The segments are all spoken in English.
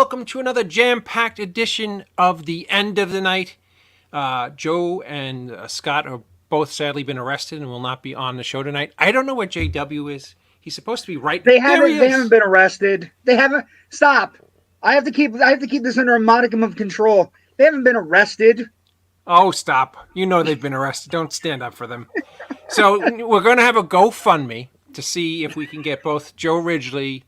welcome to another jam-packed edition of The End of the Night. Joe and Scott are both sadly been arrested and will not be on the show tonight. I don't know where JW is. He's supposed to be right They there. haven't. They haven't been arrested. They haven't. Stop. I have to keep this under a modicum of control. They haven't been arrested. Oh, stop. You know they've been arrested. Don't stand up for them. So we're going to have a GoFundMe to see if we can get both Joe Ridgely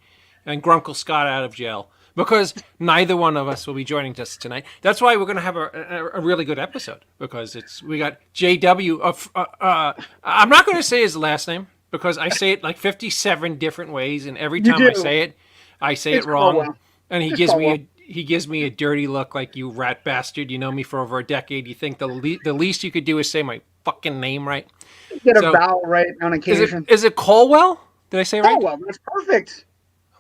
and Grunkle Scott out of jail, because neither one of us will be joining us tonight. That's why we're going to have a really good episode, because we got JW. I'm not going to say his last name because I say it like 57 different ways, and every time I say it wrong, Caldwell. and he gives me a dirty look like, you rat bastard. You know me for over a decade. You think the least you could do is say my fucking name right? Get a vowel right on occasion. Is it Colwell? Did I say right? Colwell. That's perfect.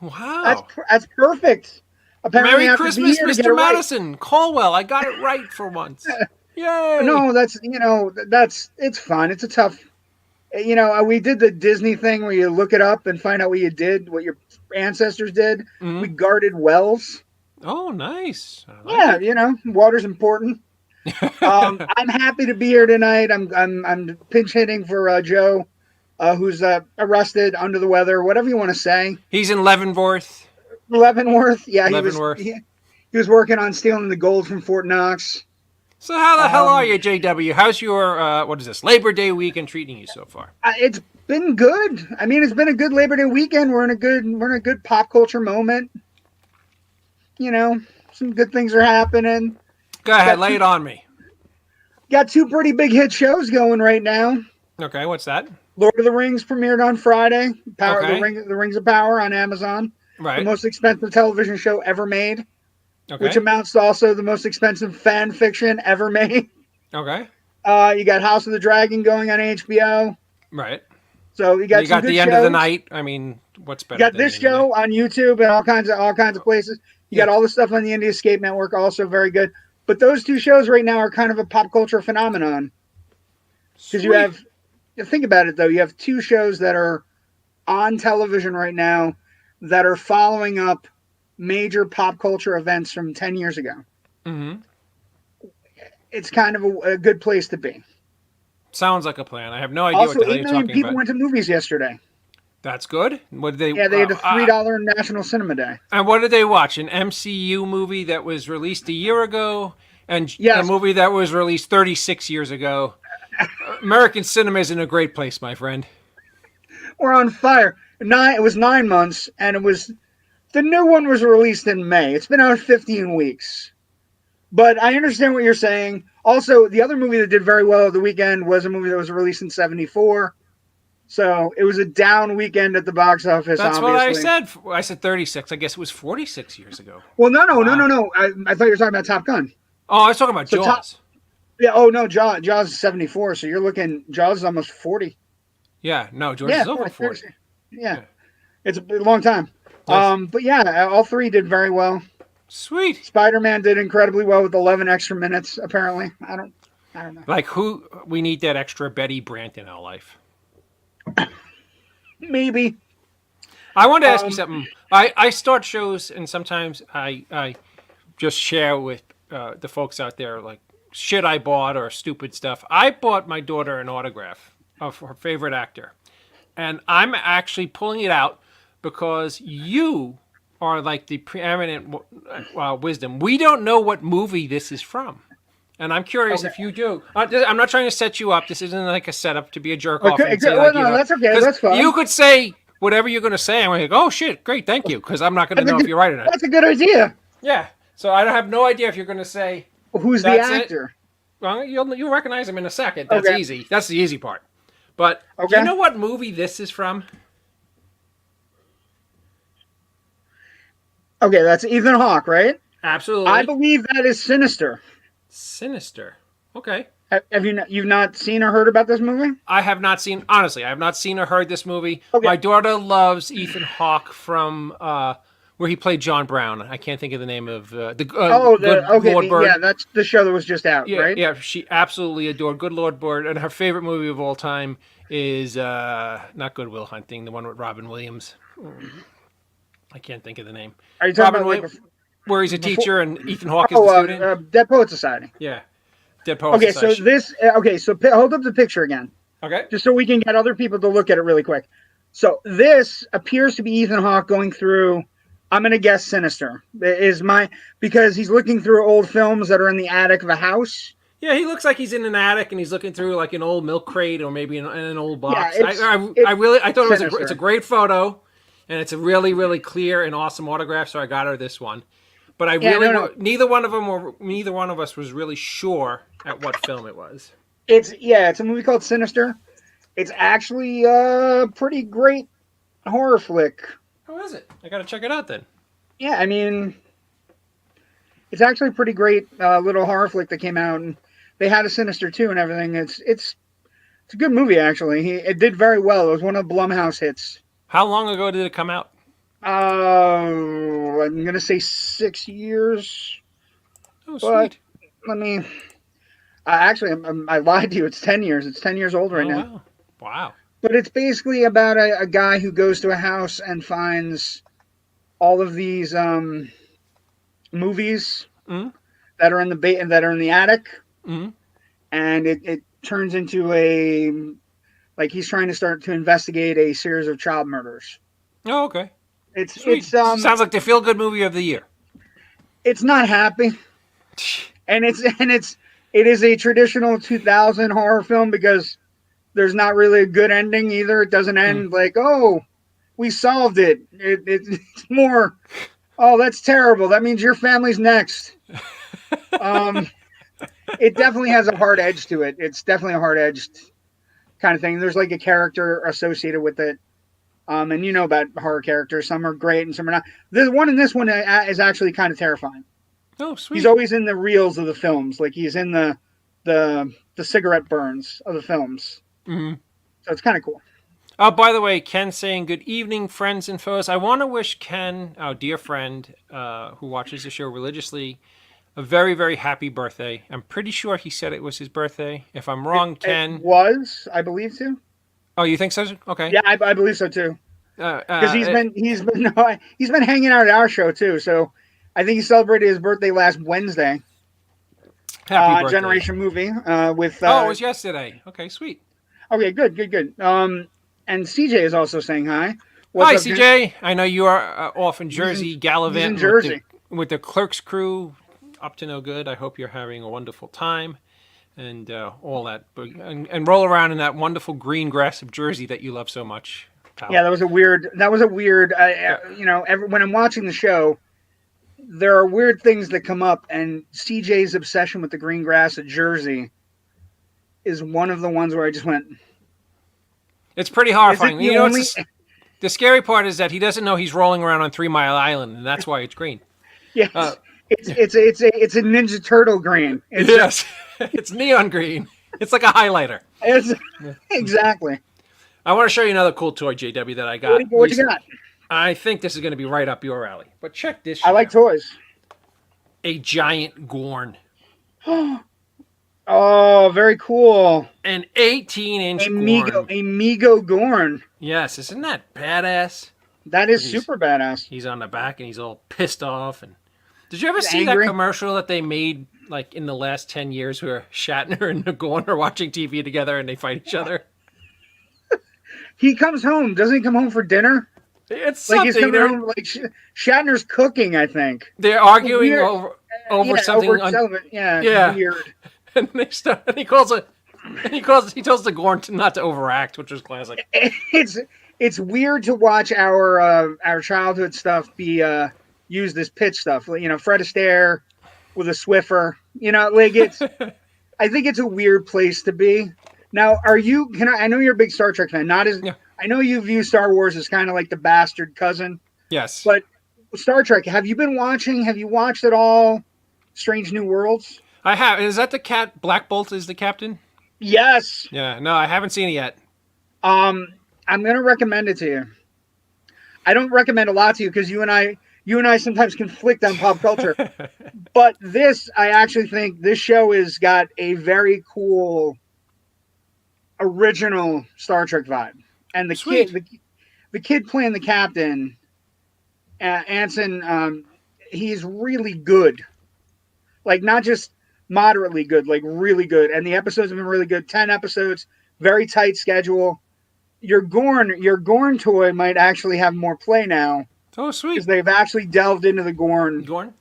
Wow. That's perfect. Apparently, Merry Christmas, Mr. Madison. Right. Colwell. I got it right for once. Yay. No, it's fun. It's a tough. We did the Disney thing where you look it up and find out what you did, what your ancestors did. Mm-hmm. We guarded wells. Oh, nice. Water's important. I'm happy to be here tonight. I'm pinch hitting for Joe, who's arrested, under the weather, whatever you want to say. He's in Leavenworth. Yeah, he was working on stealing the gold from Fort Knox. So how the hell are you, JW? How's your Labor Day weekend treating you so far? It's been good. I mean, it's been a good Labor Day weekend. We're in a good pop culture moment. Some good things are happening. Go ahead, lay it on me. Got two pretty big hit shows going right now. Okay, what's that? Lord of the Rings premiered on Friday. The Rings of Power on Amazon. Right. The most expensive television show ever made. Okay. Which amounts to also the most expensive fan fiction ever made. Okay. You got House of the Dragon going on HBO. Right. So you got The End of the Night. I mean, what's better? You got this show on YouTube and all kinds of places. You got all the stuff on the Indie Escape Network, also very good. But those two shows right now are kind of a pop culture phenomenon. Because think about it though, you have two shows that are on television right now that are following up major pop culture events from 10 years ago. Mm-hmm. It's kind of a good place to be. Sounds like a plan. I have no idea what the hell you're talking about. 8 million people went to movies yesterday. That's good. What did they? Yeah, they had a $3 National Cinema Day. And what did they watch? An MCU movie that was released a year ago, and a movie that was released 36 years ago. American cinema is in a great place, my friend. We're on fire. It was 9 months, and the new one was released in May. It's been out 15 weeks. But I understand what you're saying. Also, the other movie that did very well the weekend was a movie that was released in 1974. So it was a down weekend at the box office. That's obviously. What I said. I said 36. I guess it was 46 years ago. Well, no. I thought you were talking about Top Gun. Oh, I was talking about Jaws. Jaws is 74. So you're looking, Jaws is almost 40. Yeah, no, Jaws is over 40. Yeah, it's a long time. Nice. But yeah, all three did very well. Sweet. Spider-Man did incredibly well with 11 extra minutes, apparently. I don't know. Like we need that extra Betty Brant in our life. Maybe. I wanted to ask you something. I start shows, and sometimes I just share with the folks out there, like, shit I bought or stupid stuff. I bought my daughter an autograph of her favorite actor. And I'm actually pulling it out because you are like the preeminent wisdom. We don't know what movie this is from. And I'm curious if you do. I'm not trying to set you up. This isn't like a setup to be a jerk off. Okay, that's okay. That's fine. You could say whatever you're going to say. I'm like, oh, shit, great, thank you. Because I'm not going to know if you're right or not. That's a good idea. Yeah. So I have no idea if you're going to say. Who's the actor? Well, you'll recognize him in a second. That's easy. That's the easy part. But do you know what movie this is from? Okay, that's Ethan Hawke, right? Absolutely. I believe that is Sinister. Sinister. Okay. Have you've not seen or heard about this movie? I have not seen. Honestly, I have not seen or heard this movie. Okay. My daughter loves Ethan Hawke from where he played John Brown. I can't think of the name of Good Lord Bird. Yeah, that's the show that was just out, right? Yeah, she absolutely adored Good Lord Bird, and her favorite movie of all time is not Good Will Hunting, the one with Robin Williams. I can't think of the name. Are you talking about where he's a before. teacher and Ethan Hawke is the student. Dead Poet Society. Yeah, Dead Poet Okay, Society. so this. Okay, so hold up the picture again, Okay. just so we can get other people to look at it really quick. So this appears to be Ethan Hawke going through. I'm gonna guess Sinister because he's looking through old films that are in the attic of a house. Yeah, he looks like he's in an attic and he's looking through like an old milk crate or maybe in an old box. Yeah, I thought it's a great photo, and it's a really really clear and awesome autograph. So I got her this one, but neither one of us was really sure at what film it was. It's a movie called Sinister. It's actually a pretty great horror flick. How is it? I gotta check it out then. Yeah, I mean, it's actually a pretty great little horror flick that came out, and they had a Sinister 2 and everything. It's a good movie actually. It did very well. It was one of the Blumhouse hits. How long ago did it come out? I'm gonna say 6 years. Oh, sweet. Let me. Actually, I lied to you. It's 10 years. It's 10 years old right now. Wow. But it's basically about a guy who goes to a house and finds all of these movies that are in the attic, and it turns into he's trying to start to investigate a series of child murders. Oh, okay. It's sounds like the feel-good movie of the year. It's not happy, and it is a traditional 2000 horror film because there's not really a good ending either. It doesn't end like, oh, we solved it. It's more, oh, that's terrible. That means your family's next. It definitely has a hard edge to it. It's definitely a hard-edged kind of thing. There's like a character associated with it. And you know about horror characters. Some are great and some are not. The one in this one is actually kind of terrifying. Oh, sweet. He's always in the reels of the films. Like he's in the cigarette burns of the films. Mm-hmm. So it's kind of cool. Oh, by the way, Ken saying good evening, friends and foes. I want to wish Ken, our dear friend who watches the show religiously, a very, very happy birthday. I'm pretty sure he said it was his birthday. If I'm wrong, Ken. It was, I believe so. Oh, you think so? Okay. Yeah, I believe so too. Because he's been hanging out at our show too. So I think he celebrated his birthday last Wednesday. Happy birthday. Generation movie with. It was yesterday. Okay, sweet. Okay, good. And CJ is also saying hi. Hi, CJ. I know you are off in Jersey, gallivanting in Jersey with the Clerks crew, up to no good. I hope you're having a wonderful time, and all that, and roll around in that wonderful green grass of Jersey that you love so much. Pal. Yeah, that was a weird. When I'm watching the show, there are weird things that come up, and CJ's obsession with the green grass of Jersey is one of the ones where I just went. It's pretty horrifying. The scary part is that he doesn't know he's rolling around on 3 Mile Island, and that's why it's green. Yes, it's a Ninja Turtle green. It's neon green. It's like a highlighter. Exactly. I want to show you another cool toy, JW, that I got. What you got? I think this is going to be right up your alley. But check this. I like toys. A giant Gorn. Oh, very cool. An 18-inch Gorn. A Mego Gorn. Yes, isn't that badass? That is super badass. He's on the back and he's all pissed off. And did you ever see that commercial that they made like in the last 10 years where Shatner and the Gorn are watching TV together and they fight each other? He comes home. Doesn't he come home for dinner? It's like something. He's coming home, like Shatner's cooking, I think. They're arguing over something. Yeah. Weird. And he tells the Gorn not to overact, which was classic. It's weird to watch our childhood stuff be used as pitch stuff. You know, Fred Astaire with a Swiffer. You know, like it's. I think it's a weird place to be. Now, I know you're a big Star Trek fan. I know you view Star Wars as kind of like the bastard cousin. Yes. But Star Trek, have you been watching? Have you watched at all Strange New Worlds? I have. Is that the Black Bolt is the captain? Yes. Yeah. No, I haven't seen it yet. I'm going to recommend it to you. I don't recommend a lot to you because you and I sometimes conflict on pop culture. But I actually think this show has got a very cool original Star Trek vibe. And the kid playing the captain, Anson, he's really good. Like, not just moderately good, like really good. And the episodes have been really good. 10 episodes, very tight schedule. Your Gorn toy might actually have more play now. Oh, sweet. Because they've actually delved into the Gorn. Gorn?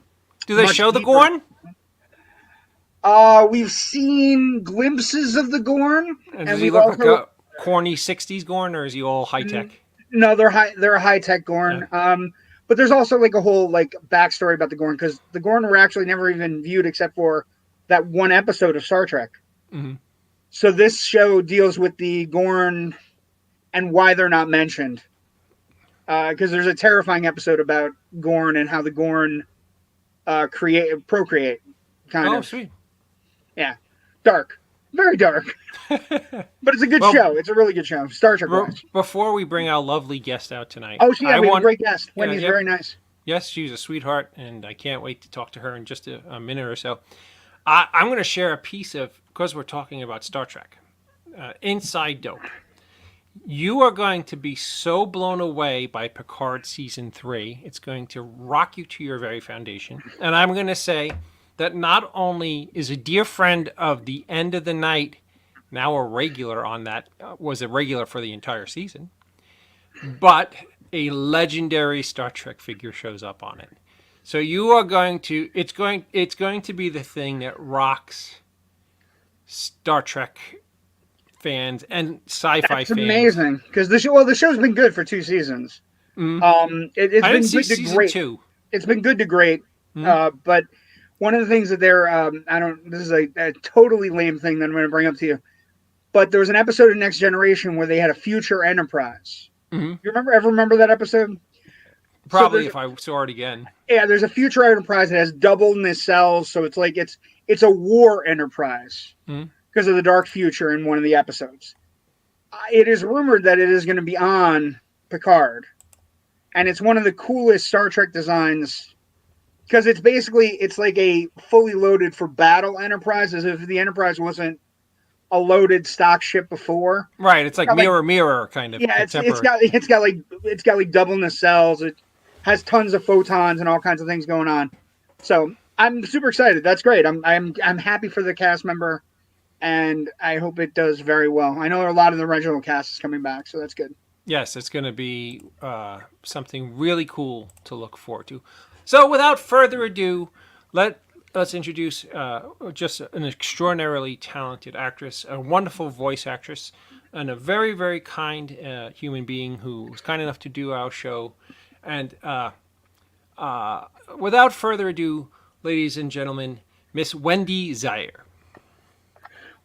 Do they show the deeper. Gorn? We've seen glimpses of the Gorn. And does he look like a corny 60s Gorn, or is he all high-tech? No, they're a high-tech Gorn. Yeah. But there's also like a whole like backstory about the Gorn, because the Gorn were actually never even viewed except for that one episode of Star Trek. Mm-hmm. So this show deals with the Gorn and why they're not mentioned. Because there's a terrifying episode about Gorn and how the Gorn procreate. Kind of. Oh, sweet. Yeah. Dark. Very dark. But it's a good show. It's a really good show. Star Trek watch. Before we bring our lovely guest out tonight. Oh, yeah, we have a great guest. Wendy's very nice. Yes, she's a sweetheart, and I can't wait to talk to her in just a minute or so. I'm going to share a piece of, because we're talking about Star Trek, inside dope. You are going to be so blown away by Picard Season 3. It's going to rock you to your very foundation. And I'm going to say that not only is a dear friend of the End of the Night now a regular on that, was a regular for the entire season, but a legendary Star Trek figure shows up on it. So you are going to, it's going to be the thing that rocks Star Trek fans and sci-fi fans. It's amazing, because the show's been good for 2 seasons. Mm-hmm. It's been good to great. 2. It's been good to great. Mm-hmm. But one of the things that they're, this is a totally lame thing that I'm going to bring up to you, but there was an episode of Next Generation where they had a future Enterprise. Mm-hmm. You ever remember that episode? Probably, if I saw it again. Yeah, there's a future Enterprise that has double nacelles, so it's like it's a war Enterprise because of the dark future in one of the episodes. It is rumored that it is going to be on Picard, and it's one of the coolest Star Trek designs because it's like a fully loaded for battle Enterprise, as if the Enterprise wasn't a loaded stock ship before. Right, it's like mirror kind of. Yeah, it's got like double nacelles. It has tons of photons and all kinds of things going on. So I'm super excited. That's great. I'm happy for the cast member, and I hope it does very well. I know a lot of the original cast is coming back, so that's good. Yes, it's going to be something really cool to look forward to. So without further ado, let's introduce just an extraordinarily talented actress, a wonderful voice actress, and a very, very kind human being who was kind enough to do our show. And without further ado, ladies and gentlemen, Miss Wendy Zier.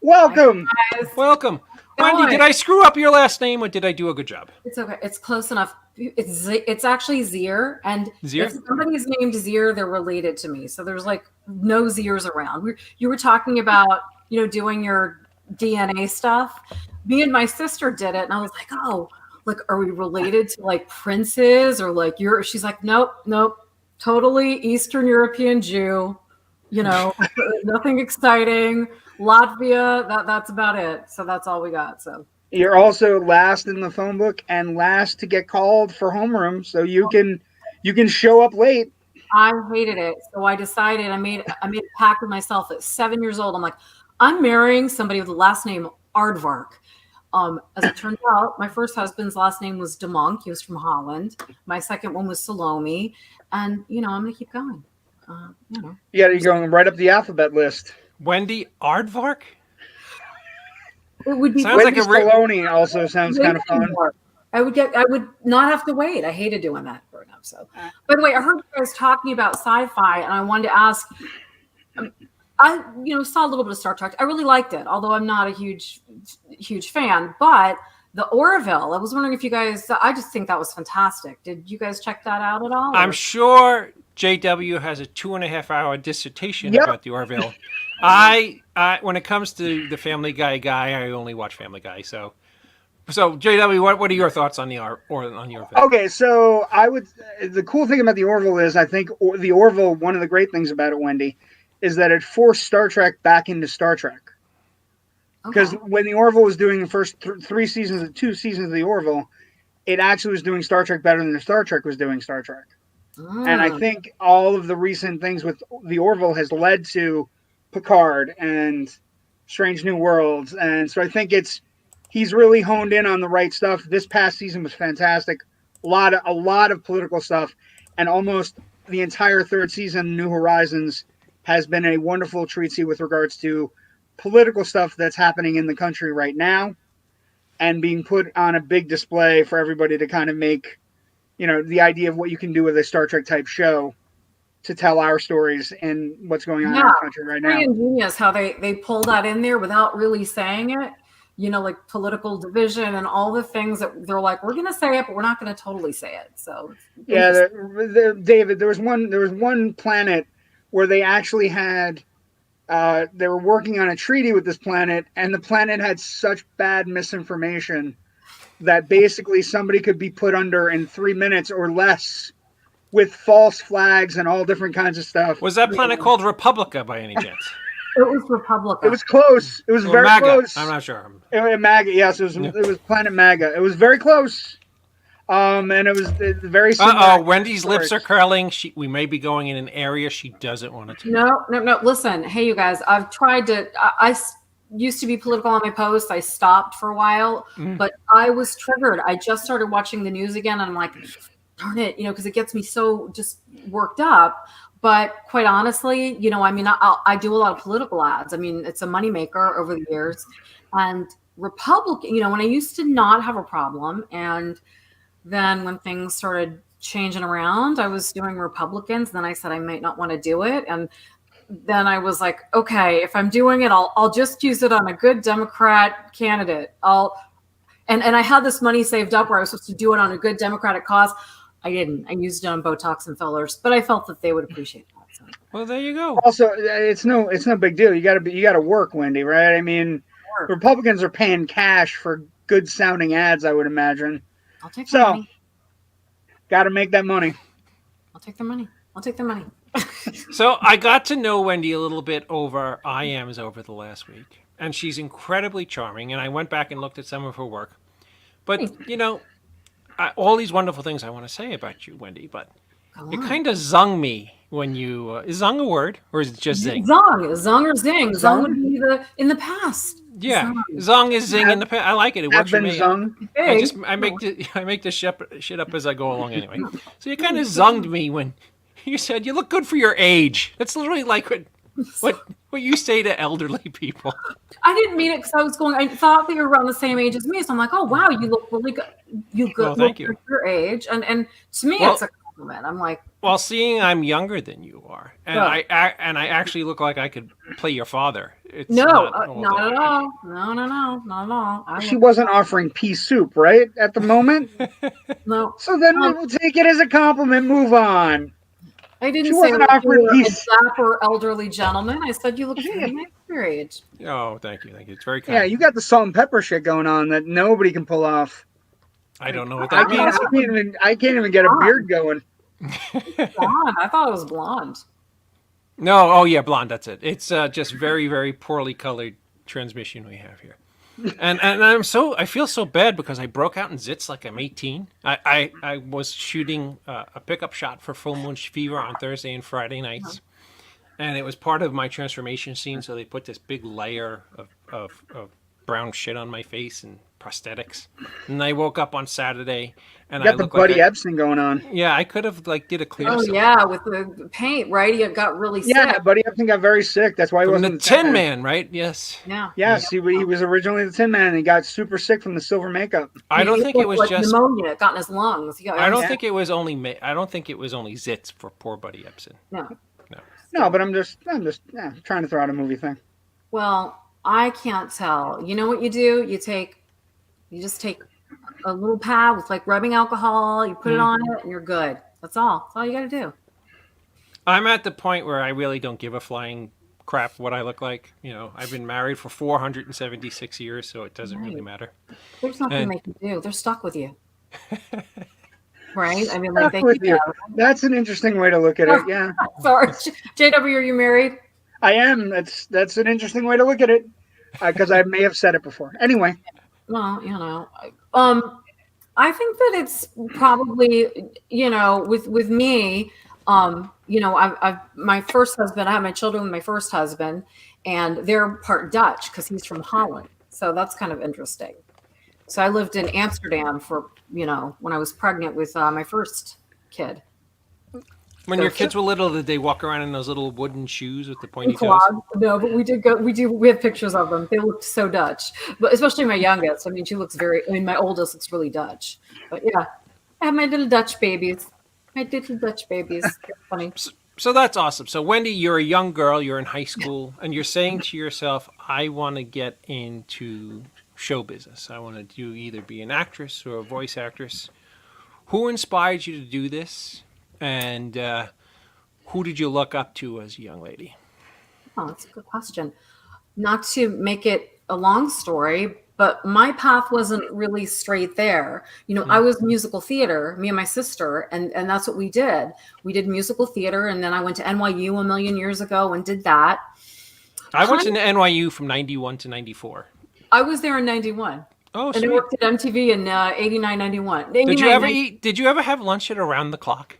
Welcome. Hi, welcome. Wendy, did I screw up your last name, or did I do a good job? It's okay. It's close enough. It's actually Zier, and Zier? If somebody's named Zier, they're related to me. So there's like no Ziers around. You were talking about, doing your DNA stuff. Me and my sister did it, and I was like, oh, like, are we related to like princes or like She's like, nope, totally Eastern European Jew. Nothing exciting. Latvia, that's about it. So that's all we got. So you're also last in the phone book and last to get called for homeroom, so you can show up late. I hated it, so I decided I made a pact with myself at 7 years old. I'm like, I'm marrying somebody with the last name Aardvark. As it turned out, my first husband's last name was De Monk. He was from Holland. My second one was Salome, and I'm gonna keep going. Yeah, you're going right up the alphabet list. Wendy Aardvark? It would be sounds Wendy like a Salome also sounds kind of fun. I would not have to wait. I hated doing that growing up. So, by the way, I heard you guys talking about sci-fi, and I wanted to ask. I saw a little bit of Star Trek. I really liked it, although I'm not a huge fan. But the Orville, I was wondering if you guys. I just think that was fantastic. Did you guys check that out at all? I'm sure JW has a 2.5-hour dissertation about the Orville. I when it comes to the Family Guy, I only watch Family Guy. So JW, what are your thoughts on the Orville? Okay, so the cool thing about the Orville is I think the Orville, one of the great things about it, Wendy, is that it forced Star Trek back into Star Trek. Because when the Orville was doing the first 2 seasons of the Orville, it actually was doing Star Trek better than the Star Trek was doing Star Trek. And I think all of the recent things with the Orville has led to Picard and Strange New Worlds. And so I think he's really honed in on the right stuff. This past season was fantastic. A lot of political stuff, and almost the entire third season, New Horizons, has been a wonderful treaty with regards to political stuff that's happening in the country right now and being put on a big display for everybody to kind of make, the idea of what you can do with a Star Trek type show to tell our stories and what's going on in our country right now. Very ingenious how they pull that in there without really saying it. Like political division and all the things that they're like, we're going to say it, but we're not going to totally say it. So yeah, David, there was one planet where they actually had they were working on a treaty with this planet, and the planet had such bad misinformation that basically somebody could be put under in 3 minutes or less with false flags and all different kinds of stuff. Was that planet called Republica by any chance? It was Republica. It was close. It was very MAGA. close. I'm not sure. MAGA, yes, it was Planet MAGA. It was very close. And it was very similar. Wendy's lips are curling. We may be going in an area she doesn't want to. No. Listen, hey, you guys, I've tried to. I used to be political on my posts. I stopped for a while, but I was triggered. I just started watching the news again, and I'm like, darn it, because it gets me so just worked up. But quite honestly, I do a lot of political ads. I mean, it's a moneymaker over the years. And Republican, when I used to not have a problem, and then when things started changing around, I was doing Republicans. Then I said I might not want to do it. And then I was like, okay, if I'm doing it, I'll just use it on a good Democrat candidate. And I had this money saved up where I was supposed to do it on a good Democratic cause. I didn't. I used it on Botox and fillers, but I felt that they would appreciate that. So. Well, there you go. Also, it's no big deal. You got to work, Wendy, right? I mean, Republicans are paying cash for good sounding ads, I would imagine. I'll take the money. Got to make that money. I'll take the money. So I got to know Wendy a little bit over IMs over the last week, and she's incredibly charming. And I went back and looked at some of her work, but all these wonderful things I want to say about you, Wendy, but you kind of zung me when you... is zung a word, or is it just zing? Zung or zing. Zung would be in the past. Yeah, zung is zing in the past. I like it. It works for me. Zung. I make this shit up as I go along anyway. So you kind of zunged me when you said you look good for your age. That's literally like what you say to elderly people. I didn't mean it because I thought that you were around the same age as me. So I'm like, oh, wow, you look really good. Well, thank you. For your age. And to me, it's a compliment. I'm like. Well, seeing I'm younger than you are, and I actually look like I could play your father. It's not at all. No, not at all. She wasn't offering pea soup, right, at the moment? No. So then we'll take it as a compliment. Move on. I didn't say you were a dapper elderly gentleman. I said you look very nice for your age. Oh, thank you. It's very kind. Yeah, you got the salt and pepper shit going on that nobody can pull off. I don't know what that means. I can't even get a beard going. Blonde. I thought it was blonde. No, oh yeah, blonde. That's it. It's just very, very poorly colored transmission we have here, and I feel so bad because I broke out in zits like I'm 18. I was shooting a pickup shot for Full Moon Fever on Thursday and Friday nights, and it was part of my transformation scene. So they put this big layer of brown shit on my face and prosthetics, and I woke up on Saturday and you got the Buddy Epson going on. Yeah, I could have did a clear. Oh yeah, with the paint, right? He got really sick. Yeah, Buddy Epson got very sick. That's why he wasn't the Tin Man, right? Yes. Yeah. Yes, he was originally the Tin Man, and he got super sick from the silver makeup. I don't think it was just pneumonia. It got in his lungs. I don't think it was only zits for poor Buddy Epson. No, but I'm just trying to throw out a movie thing. Well, I can't tell. You know what you do? You just take a little pad with like rubbing alcohol, you put it on it, and you're good. That's all you got to do. I'm at the point where I really don't give a flying crap what I look like. I've been married for 476 years, so it doesn't really matter. There's nothing they can do. They're stuck with you. Right? I mean, stuck with you. That's an interesting way to look at it, yeah. Sorry. JW, are you married? I am. That's an interesting way to look at it, because I may have said it before. Anyway. Well, I think that it's probably, with me, I've my first husband, I had my children with my first husband, and they're part Dutch because he's from Holland. So that's kind of interesting. So I lived in Amsterdam for, when I was pregnant with my first kid. When your kids were little, did they walk around in those little wooden shoes with the pointy toes? No, but we have pictures of them. They looked so Dutch, but especially my youngest. I mean, my oldest looks really Dutch. But yeah, I have my little Dutch babies. They're funny. So that's awesome. So Wendy, you're a young girl, you're in high school, and you're saying to yourself, I want to get into show business. I want to either be an actress or a voice actress. Who inspired you to do this? And who did you look up to as a young lady? Oh, that's a good question. Not to make it a long story, but my path wasn't really straight there. I was musical theater, me and my sister, and that's what we did. We did musical theater, and then I went to NYU a million years ago and did that. I went to NYU from 91 to 94. I was there in 91. Oh, sweet. And I worked at MTV in 89, 91. Did you ever have lunch at Around the Clock?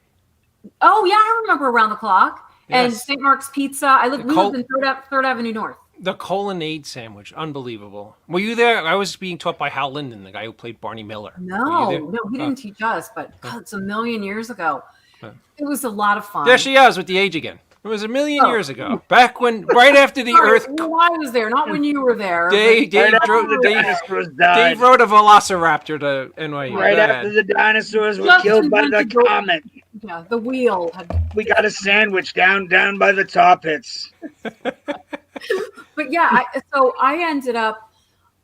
Oh, yeah, I remember Around the Clock. Yes. And St. Mark's Pizza. We lived in 3rd Avenue North. The colonnade sandwich, unbelievable. Were you there? I was being taught by Hal Linden, the guy who played Barney Miller. No, he didn't teach us, but God, it's a million years ago. It was a lot of fun. There she is with the age again. It was a million years ago. Back when, right after the Earth. I was there, not when you were there. Dave wrote a Velociraptor to NYU. Right after the dinosaurs were killed by the comet. Yeah, the wheel. We got a sandwich down by the tar pits. But yeah, so I ended up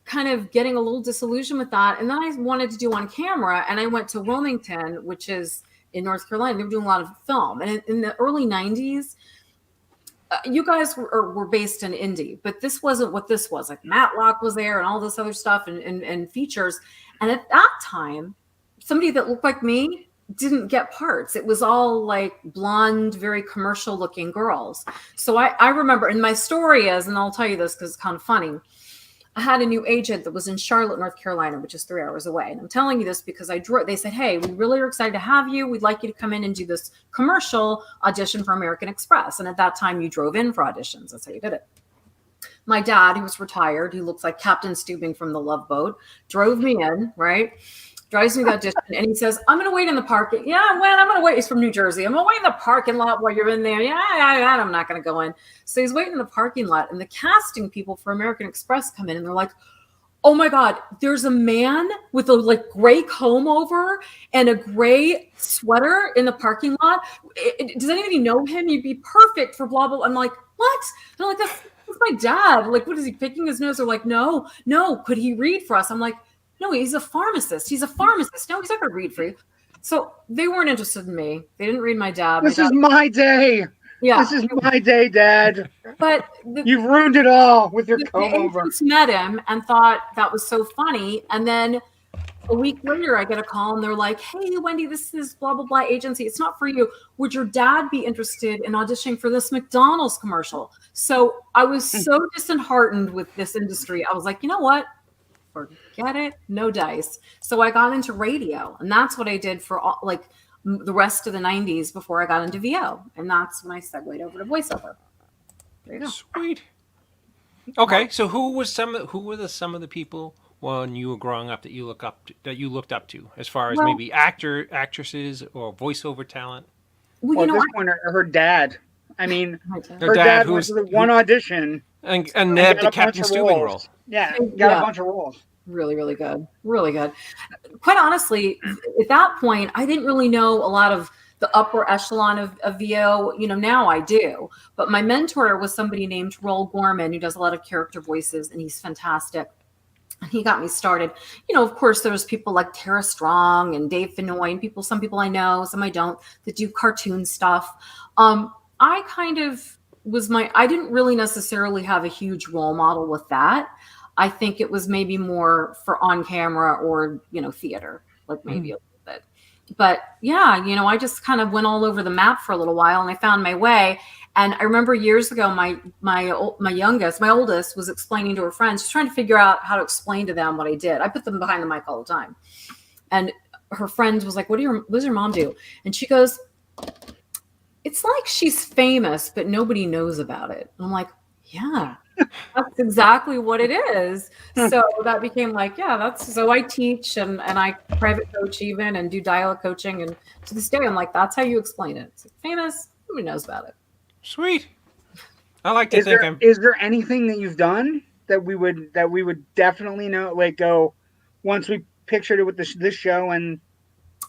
kind of getting a little disillusioned with that. And then I wanted to do on camera, and I went to Wilmington, which is in North Carolina. They were doing a lot of film. And in the early 90s, you guys were based in Indy, but this wasn't what this was. Like Matlock was there and all this other stuff and features. And at that time, somebody that looked like me didn't get parts. It was all like blonde, very commercial looking girls. So I remember, and my story is, and I'll tell you this because it's kind of funny. I had a new agent that was in Charlotte, North Carolina, which is 3 hours away. And I'm telling you this because they said, hey, we really are excited to have you. We'd like you to come in and do this commercial audition for American Express. And at that time you drove in for auditions. That's how you did it. My dad, who was retired, he looks like Captain Stubing from The Love Boat, drove me in, right? Drives me to the audition, and he says, I'm going to wait in the parking. Yeah, I'm going to wait. He's from New Jersey. I'm going to wait in the parking lot while you're in there. Yeah, I'm not going to go in. So he's waiting in the parking lot, and the casting people for American Express come in, and they're like, oh my God, there's a man with a gray comb over and a gray sweater in the parking lot. Does anybody know him? You'd be perfect for blah, blah. I'm like, what? And I'm like, that's my dad. Like, what is he picking his nose? They're like, no. Could he read for us? I'm like, no, he's a pharmacist. No, he's not going to read for you. So they weren't interested in me. They didn't read my dad. This is my day. Yeah. This is my day, Dad. But you've ruined it all with your comb over. I met him and thought that was so funny. And then a week later, I get a call and they're like, hey, Wendy, this is blah, blah, blah agency. It's not for you. Would your dad be interested in auditioning for this McDonald's commercial? So I was so disheartened with this industry. I was like, you know what? Forget it. No dice. So I got into radio, and that's what I did for the rest of the 90s before I got into VO. And that's when I segued over to voiceover. There you go. Sweet. Okay. So who were some of the people when you were growing up that you looked up to as far as maybe actresses or voiceover talent? Well, at this point, her dad. I mean, her dad went to the one audition. And nabbed the Captain Stubing role. Yeah, got a bunch of roles. Really, really good. Really good. Quite honestly, at that point, I didn't really know a lot of the upper echelon of VO. Now I do. But my mentor was somebody named Roll Gorman, who does a lot of character voices, and he's fantastic. And he got me started. Of course, there was people like Tara Strong and Dave Fennoy, and some people I know, some I don't, that do cartoon stuff. I kind of I didn't really necessarily have a huge role model with that. I think it was maybe more for on camera or, theater, like maybe a little bit. But yeah, I just kind of went all over the map for a little while and I found my way. And I remember years ago, my oldest was explaining to her friends, just trying to figure out how to explain to them what I did. I put them behind the mic all the time. And her friend was like, what does your mom do? And she goes, it's like she's famous, but nobody knows about it. And I'm like, yeah, that's exactly what it is. So that became like, yeah, so I teach and I private coach even and do dialect coaching. And to this day, I'm like, that's how you explain it. It's like, famous, nobody knows about it. Sweet. I like to think Is there anything that you've done that we would definitely know, like, go once we pictured it with this show and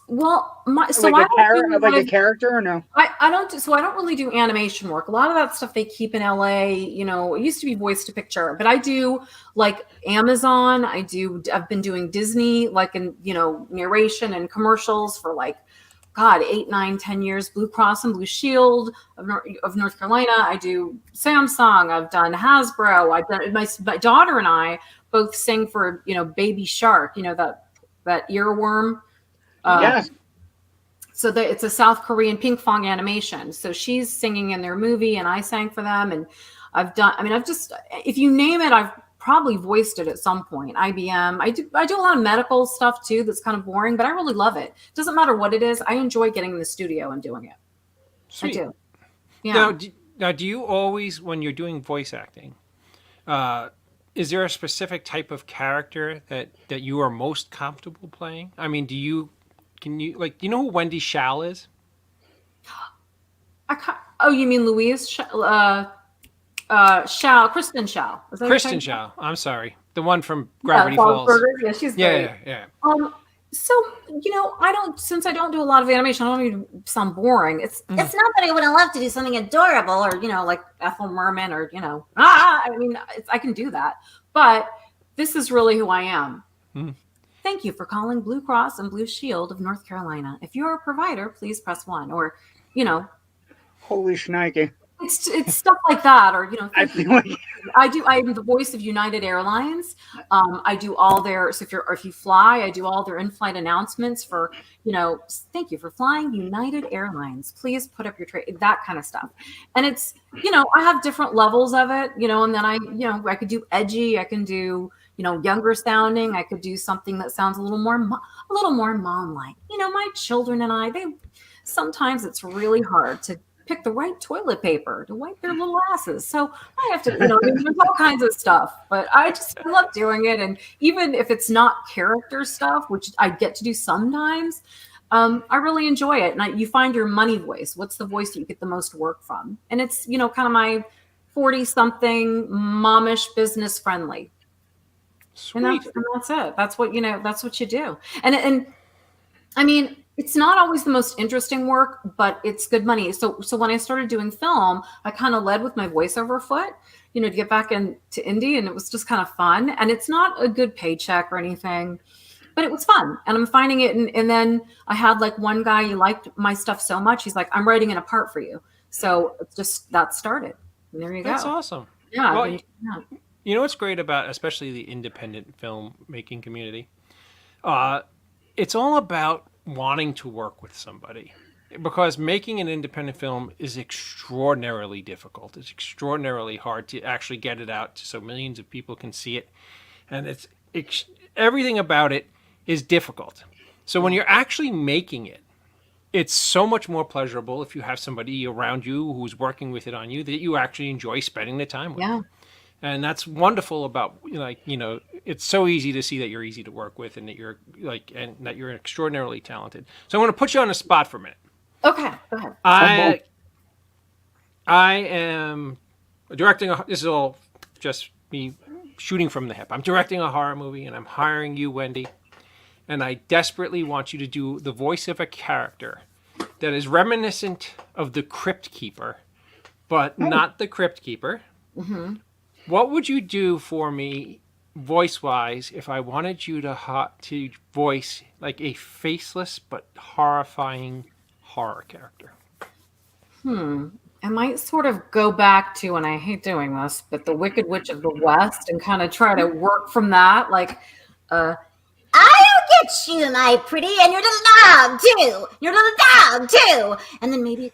well, so like a character or no? I don't really do animation work. A lot of that stuff they keep in LA. You know, it used to be voice to picture, but I do like Amazon. I've been doing Disney, like in narration and commercials for like, God, 8, 9, 10 years. Blue Cross and Blue Shield of North Carolina. I do Samsung. I've done Hasbro. I've done my daughter and I both sing for Baby Shark. You know that earworm. Yes. So it's a South Korean ping pong animation. So she's singing in their movie and I sang for them. And if you name it, I've probably voiced it at some point. IBM. I do a lot of medical stuff too. That's kind of boring, but I really love it. Doesn't matter what it is. I enjoy getting in the studio and doing it. Sweet. I do. Yeah. Now, do you always, when you're doing voice acting, is there a specific type of character that you are most comfortable playing? I mean, do you know who Wendy Zier is? You mean Louise? Kristen Shaw. Kristen Shaw. I'm sorry. The one from Gravity Falls. Yeah, she's great. Yeah. So, since I don't do a lot of animation, I don't need to sound boring. It's not that I would have loved to do something adorable or, like Ethel Merman or, I can do that. But this is really who I am. Thank you for calling Blue Cross and Blue Shield of North Carolina. If you're a provider, please press 1. Or, holy shnikey. It's stuff like that, or I feel like I'm the voice of United Airlines. I do all their if you fly, I do all their in-flight announcements for thank you for flying United Airlines. Please put up your tray, that kind of stuff. And it's I have different levels of it, and then I could do edgy, I can do younger sounding, I could do something that sounds a little more mom-like. My children and sometimes it's really hard to pick the right toilet paper to wipe their little asses. So I have to, there's all kinds of stuff, but I love doing it. And even if it's not character stuff, which I get to do sometimes, I really enjoy it. And you find your money voice. What's the voice that you get the most work from? And it's, kind of my 40-something momish business friendly. Sweet. And that's it. That's what, that's what you do. And I mean, it's not always the most interesting work, but it's good money. So when I started doing film, I kind of led with my voiceover foot, to get back into indie, and it was just kind of fun. And it's not a good paycheck or anything, but it was fun. And I'm finding it. And then I had like one guy, he liked my stuff so much. He's like, I'm writing in a part for you. So it's just that started. And there you go. That's awesome. Yeah. Well, you know what's great about especially the independent filmmaking community? It's all about wanting to work with somebody, because making an independent film is extraordinarily difficult. It's extraordinarily hard to actually get it out so millions of people can see it, and everything about it is difficult. So when you're actually making it, it's so much more pleasurable if you have somebody around you who's working with it on you that you actually enjoy spending the time with. Yeah. And that's wonderful about, it's so easy to see that you're easy to work with and that you're and that you're extraordinarily talented. So I'm going to put you on the spot for a minute. Okay, go ahead. I am directing this is all just me shooting from the hip. I'm directing a horror movie and I'm hiring you, Wendy. And I desperately want you to do the voice of a character that is reminiscent of the Crypt Keeper, but not the Crypt Keeper. Mm-hmm. What would you do for me, voice-wise, if I wanted you to voice like a faceless but horrifying horror character? I might sort of go back to, and I hate doing this, but the Wicked Witch of the West and kind of try to work from that. Like, I'll get you, my pretty, and your little dog, too. Your little dog, too. And then maybe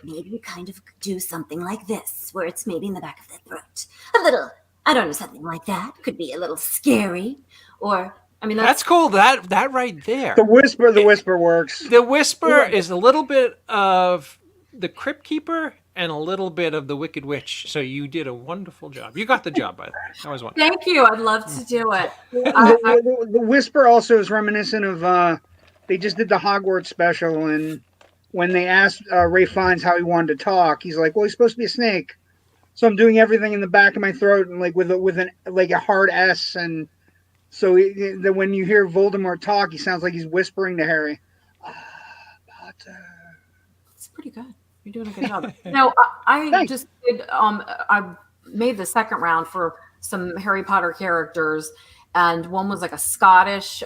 we kind of do something like this, where it's maybe in the back of the throat. A little, I don't know, something like that. Could be a little scary. Or I mean, That's cool. That right there. The whisper works. The whisper is a little bit of the Crypt Keeper and a little bit of the Wicked Witch. So you did a wonderful job. You got the job, by the way. That was wonderful. thank you. I'd love to do it. The whisper also is reminiscent of. They just did the Hogwarts special, and when they asked Ray Fiennes how he wanted to talk, he's like, "Well, he's supposed to be a snake, so I'm doing everything in the back of my throat and like with a hard S." And so when you hear Voldemort talk, he sounds like he's whispering to Harry. Potter. It's pretty good. You're doing a good job. No, I just did. I made the second round for some Harry Potter characters, and one was like a Scottish.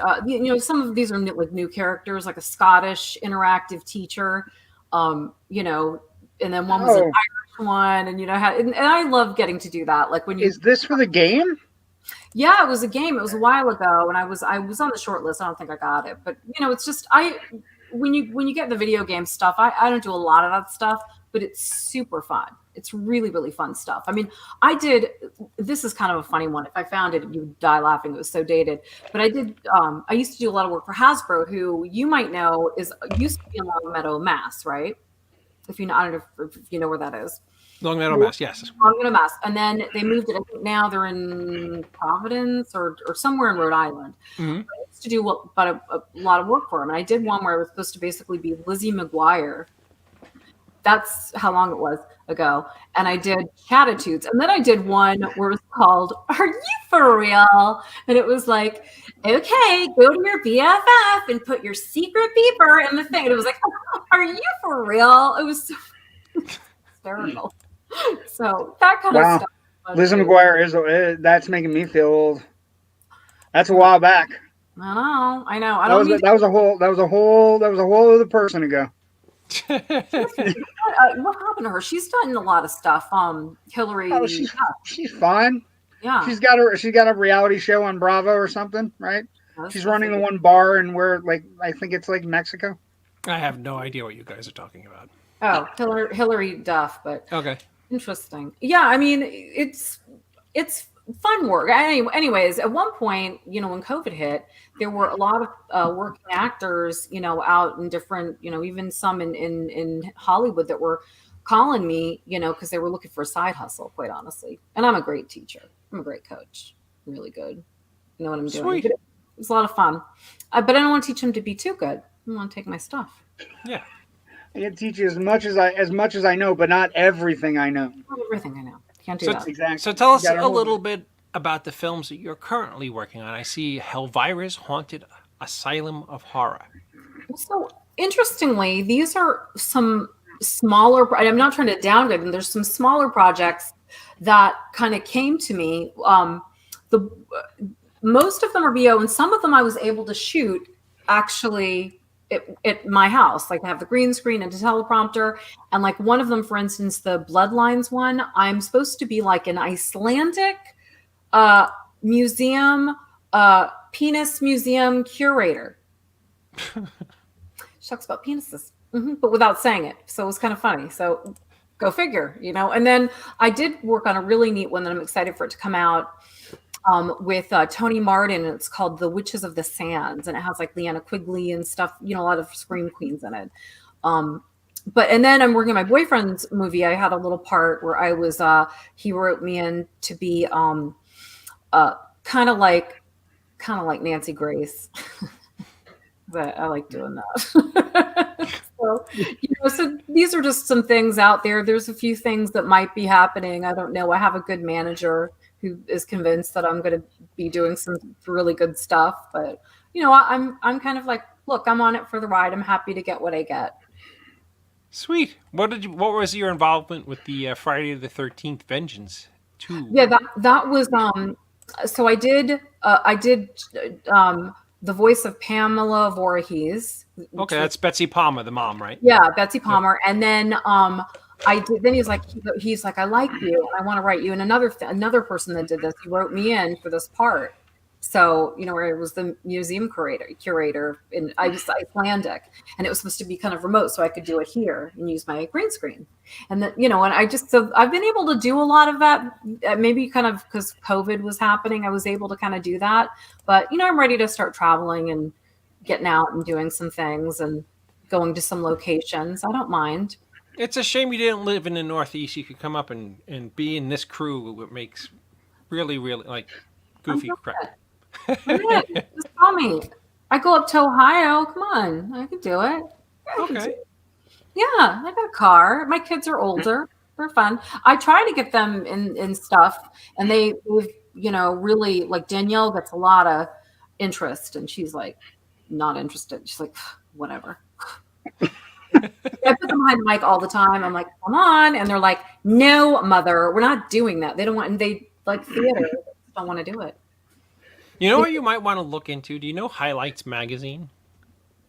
Some of these are new characters, like a Scottish interactive teacher. And then one was an Irish one, and and I love getting to do that. Like when you is this for the game? Yeah, it was a game. It was a while ago, and I was on the short list. I don't think I got it, but it's just when you get the video game stuff, I don't do a lot of that stuff, but it's super fun. It's really, really fun stuff. I mean, this is kind of a funny one. If I found it, you would die laughing. It was so dated. But I used to do a lot of work for Hasbro, who you might know used to be in Long Meadow, Mass, right? I don't know if you know where that is. Long Meadow, Mass, yes. Long Meadow, Mass. And then they moved it. I think now they're in Providence or somewhere in Rhode Island. Mm-hmm. I used to do a lot of work for them. And I did one where I was supposed to basically be Lizzie McGuire. That's how long it was ago. And I did Chatitudes. And then I did one where it was called, Are You For Real? And it was like, okay, go to your BFF and put your secret beeper in the thing. And it was like, are you for real? It was so hysterical. So that kind of stuff. Lizzie McGuire that's making me feel old. That's a while back. I know. That was a whole other person ago. What happened to her? She's done a lot of stuff. Hillary. Oh, she's fine. Yeah. She's got a reality show on Bravo or something, right? She's running the one bar in I think it's like Mexico. I have no idea what you guys are talking about. Oh, Hillary Duff, but okay. Interesting. Yeah, I mean, it's fun work. Anyways, at one point, when COVID hit, there were a lot of working actors, out in different, even some in Hollywood that were calling me, because they were looking for a side hustle, quite honestly. And I'm a great teacher. I'm a great coach. I'm really good. You know what I'm doing. But it's a lot of fun. But I don't want to teach them to be too good. I want to take my stuff. Yeah. I can teach you as much as I know, but not everything I know. Not everything I know. Can't do that. Exactly. So tell us a little bit about the films that you're currently working on. I see Hellvira's Haunted Asylum of Horror. So interestingly, these are some smaller. I'm not trying to downgrade them. There's some smaller projects that kind of came to me. Most of them are VO, and some of them I was able to shoot actually at my house. Like I have the green screen and a teleprompter, and like one of them, for instance, the Bloodlines one, I'm supposed to be like an Icelandic museum, penis museum curator. She talks about penises, but without saying it. So it was kind of funny. So go figure, And then I did work on a really neat one that I'm excited for it to come out. With Tony Martin, and it's called The Witches of the Sands, and it has like Leanna Quigley and stuff, a lot of scream queens in it. And then I'm working on my boyfriend's movie. I had a little part where I was, he wrote me in to be kind of like Nancy Grace. But I like doing that. So these are just some things out there. There's a few things that might be happening. I don't know. I have a good manager who is convinced that I'm going to be doing some really good stuff. But, I'm kind of like, look, I'm on it for the ride. I'm happy to get what I get. Sweet. What was your involvement with the Friday the 13th Vengeance 2? Yeah, that was, so I did the voice of Pamela Voorhees. Okay, that's Betsy Palmer, the mom, right? Yeah, Betsy Palmer. Yep. And then I did. Then he's like, I like you. I want to write you. And another person that did this, he wrote me in for this part. So, where I was the museum curator, and I was Icelandic, and it was supposed to be kind of remote, so I could do it here and use my green screen. And then, and so I've been able to do a lot of that. Maybe kind of because COVID was happening, I was able to kind of do that. But I'm ready to start traveling and getting out and doing some things and going to some locations. I don't mind. It's a shame you didn't live in the Northeast. You could come up and be in this crew. It makes really, really like goofy crap. Just tell me. I go up to Ohio. Come on, I can do it. Okay. Yeah, I got a car. My kids are older. They're fun. I try to get them in stuff, and they've really, like, Danielle gets a lot of interest, and she's like not interested. She's like, whatever. I put them behind the mic all the time. I'm like, come on, and they're like, no, mother, we're not doing that. They don't want, and they like theater. They don't want to do it. You know what you might want to look into? Do you know Highlights magazine?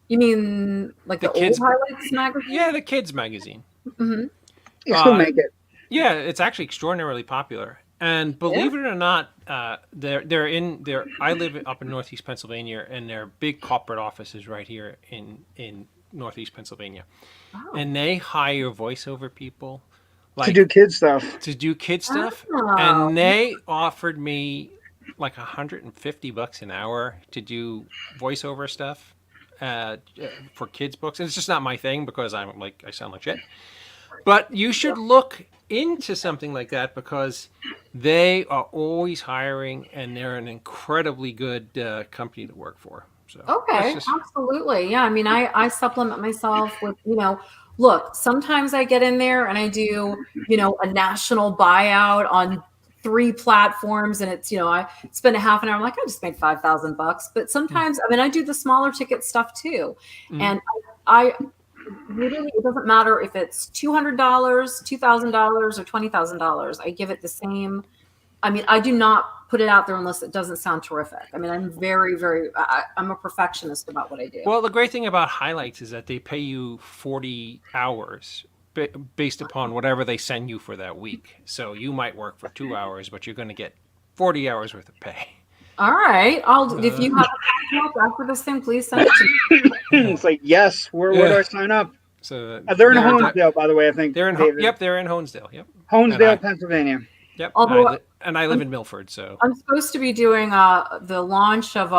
You mean like the kids' old Highlights magazine? Yeah, the kids magazine. Mm-hmm. You still make it. Yeah, it's actually extraordinarily popular. And believe it or not, they're in there. I live up in Northeast Pennsylvania, and their big corporate office is right here in Northeast Pennsylvania. Oh. And they hire voiceover people To do kid stuff. Oh. And they offered me like $150 an hour to do voiceover stuff for kids' books. And it's just not my thing because I sound like shit. But you should look into something like that because they are always hiring, and they're an incredibly good company to work for. So Okay, absolutely. Yeah, I mean, I supplement myself with, look, sometimes I get in there and I do, a national buyout on 3 platforms, and it's, I spend a half an hour. I'm like, I just made $5,000. But sometimes, I mean, I do the smaller ticket stuff too. And I literally, it doesn't matter if it's $200, $2,000, or $20,000. I give it the same. I mean, I do not put it out there unless it doesn't sound terrific. I mean, I'm very, very, I'm a perfectionist about what I do. Well, the great thing about Highlights is that they pay you 40 hours based upon whatever they send you for that week. So you might work for 2 hours, but you're going to get 40 hours worth of pay. All right. If you have a contract after this thing, please send it to me. It's like, yes, where do I sign up? So they're in Honesdale, by the way, I think. They're in they're in Honesdale. Yep. Honesdale, Pennsylvania. Yep. Although and I live in Milford, so I'm supposed to be doing the launch of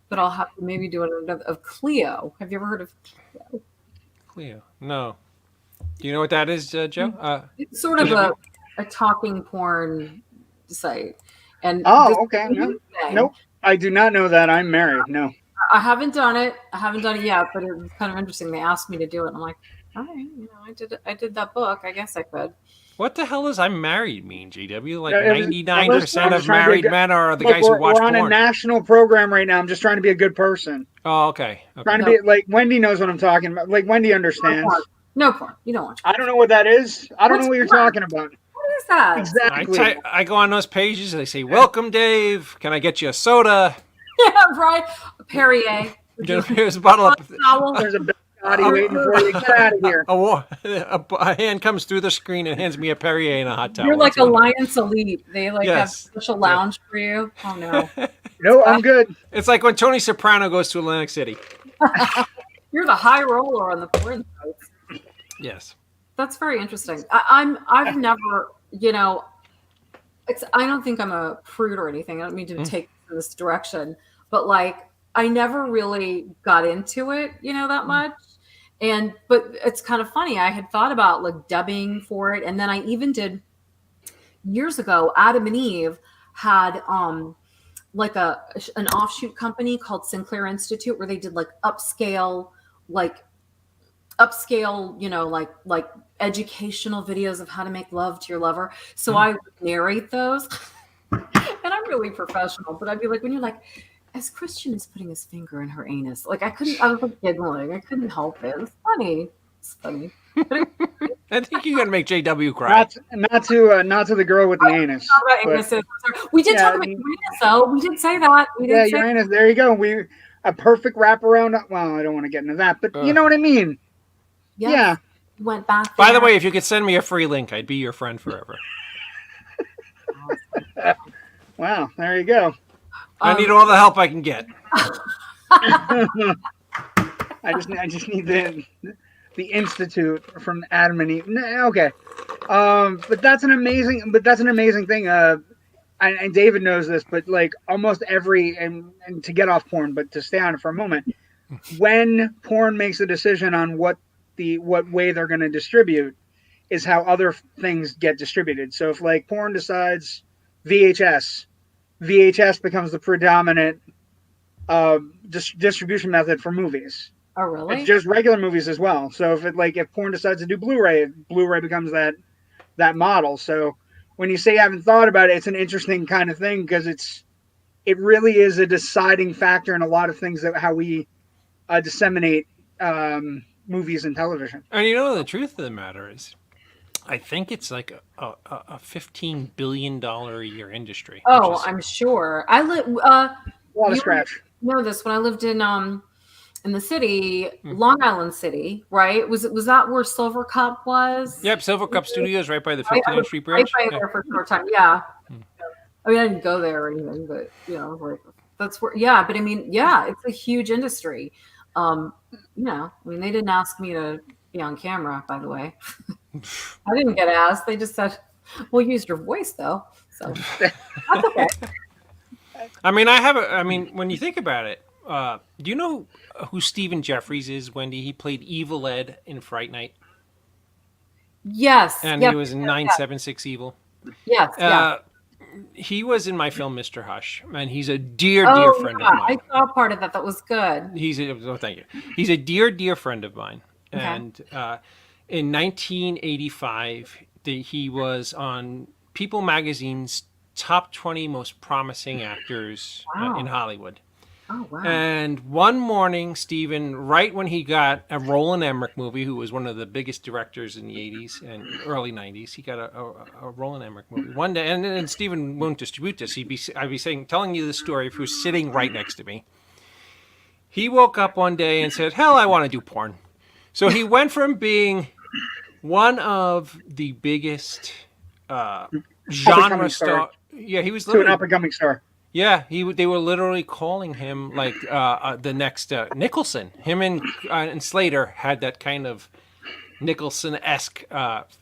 but I'll have to maybe do it of Clio. Have you ever heard of Clio? Clio? No. Do you know what that is, Joe? It's sort of a talking porn site. And okay. Nope. I do not know that. I'm married. No. I haven't done it. Yet, but it was kind of interesting. They asked me to do it. And I'm like, all right, I did that book. I guess I could. What the hell does I'm married mean, GW? Like 99% of of married men are the guys who watch porn. We're on a national program right now. I'm just trying to be a good person. Oh, okay. Trying to be like Wendy knows what I'm talking about. Like Wendy understands. No porn. You don't watch porn. I don't know what that is. I don't know what you're talking about. What is that? Exactly. I go on those pages and they say, "Welcome, Dave. Can I get you a soda?" Yeah, right. A Perrier. Here's a bottle of. There's a body waiting for you. Get out of here. A hand comes through the screen and hands me a Perrier and a hot towel. You're like Alliance Elite. They have special lounge for you. Oh no. No, I'm good. It's like when Tony Soprano goes to Atlantic City. You're the high roller on the porn sites. Yes. That's very interesting. I've never, I don't think I'm a prude or anything. I don't mean to take this direction, but like I never really got into it, that much. But it's kind of funny. I had thought about like dubbing for it, and then I even did years ago. Adam and Eve had like an offshoot company called Sinclair Institute where they did like upscale, like educational videos of how to make love to your lover. So I would narrate those. And I'm really professional, but I'd be like, when you're like, as Christian is putting his finger in her anus, like I was like giggling. I couldn't help it. It's funny. I think you're gonna make JW cry. Not to the girl with the anus. We did talk about Uranus, though. We did say that. Uranus. There you go. A perfect wraparound. Well, I don't want to get into that, but you know what I mean. Yes. Yeah. Went back. By the way, if you could send me a free link, I'd be your friend forever. Wow, there you go. I need all the help I can get. I just need the institute from Adam and Eve. Okay, but that's an amazing thing. And David knows this, but like almost every and to get off porn, but to stay on it for a moment, when porn makes a decision on what way they're going to distribute, is how other things get distributed. So if like porn decides VHS becomes the predominant distribution method for movies. Oh, really? It's just regular movies as well. So if porn decides to do Blu-ray becomes that model. So when you say you haven't thought about it, it's an interesting kind of thing because it really is a deciding factor in a lot of things that how we disseminate movies and television. And you know the truth of the matter is, I think it's like a $15 billion a year industry. Oh, I'm sure. I live. A lot of scratch. Know this when I lived in the city, Long Island City, right? Was that where Silver Cup was? Yep, Silver Cup Studios, right by the 59th Street Bridge. Right by there for a short time. Yeah. I mean, I didn't go there or anything, but like that's where. Yeah, but I mean, yeah, it's a huge industry. I mean, they didn't ask me to be on camera, by the way. I didn't get asked. They just said, "We'll use your voice, though." So that's okay. I mean, when you think about it, do you know who Stephen Jeffries is, Wendy? He played Evil Ed in Fright Night. Yes. And yep, he was in 976 Evil. Yes. He was in my film Mr. Hush, and he's a dear friend of mine. I saw part of that. That was good. Thank you. He's a dear friend of mine. Okay. And in 1985, he was on People Magazine's top 20 most promising actors in Hollywood. Oh, wow. And one morning, Stephen, right when he got a Roland Emmerich movie, who was one of the biggest directors in the 80s and early 90s, he got a Roland Emmerich movie. One day, and Stephen won't distribute this. I'd be telling you the story if he was sitting right next to me. He woke up one day and said, "Hell, I want to do porn." So he went from being one of the biggest genre star. Yeah, he was to an up-and-coming star. Yeah, they were literally calling him like the next Nicholson. Him and Slater had that kind of Nicholson-esque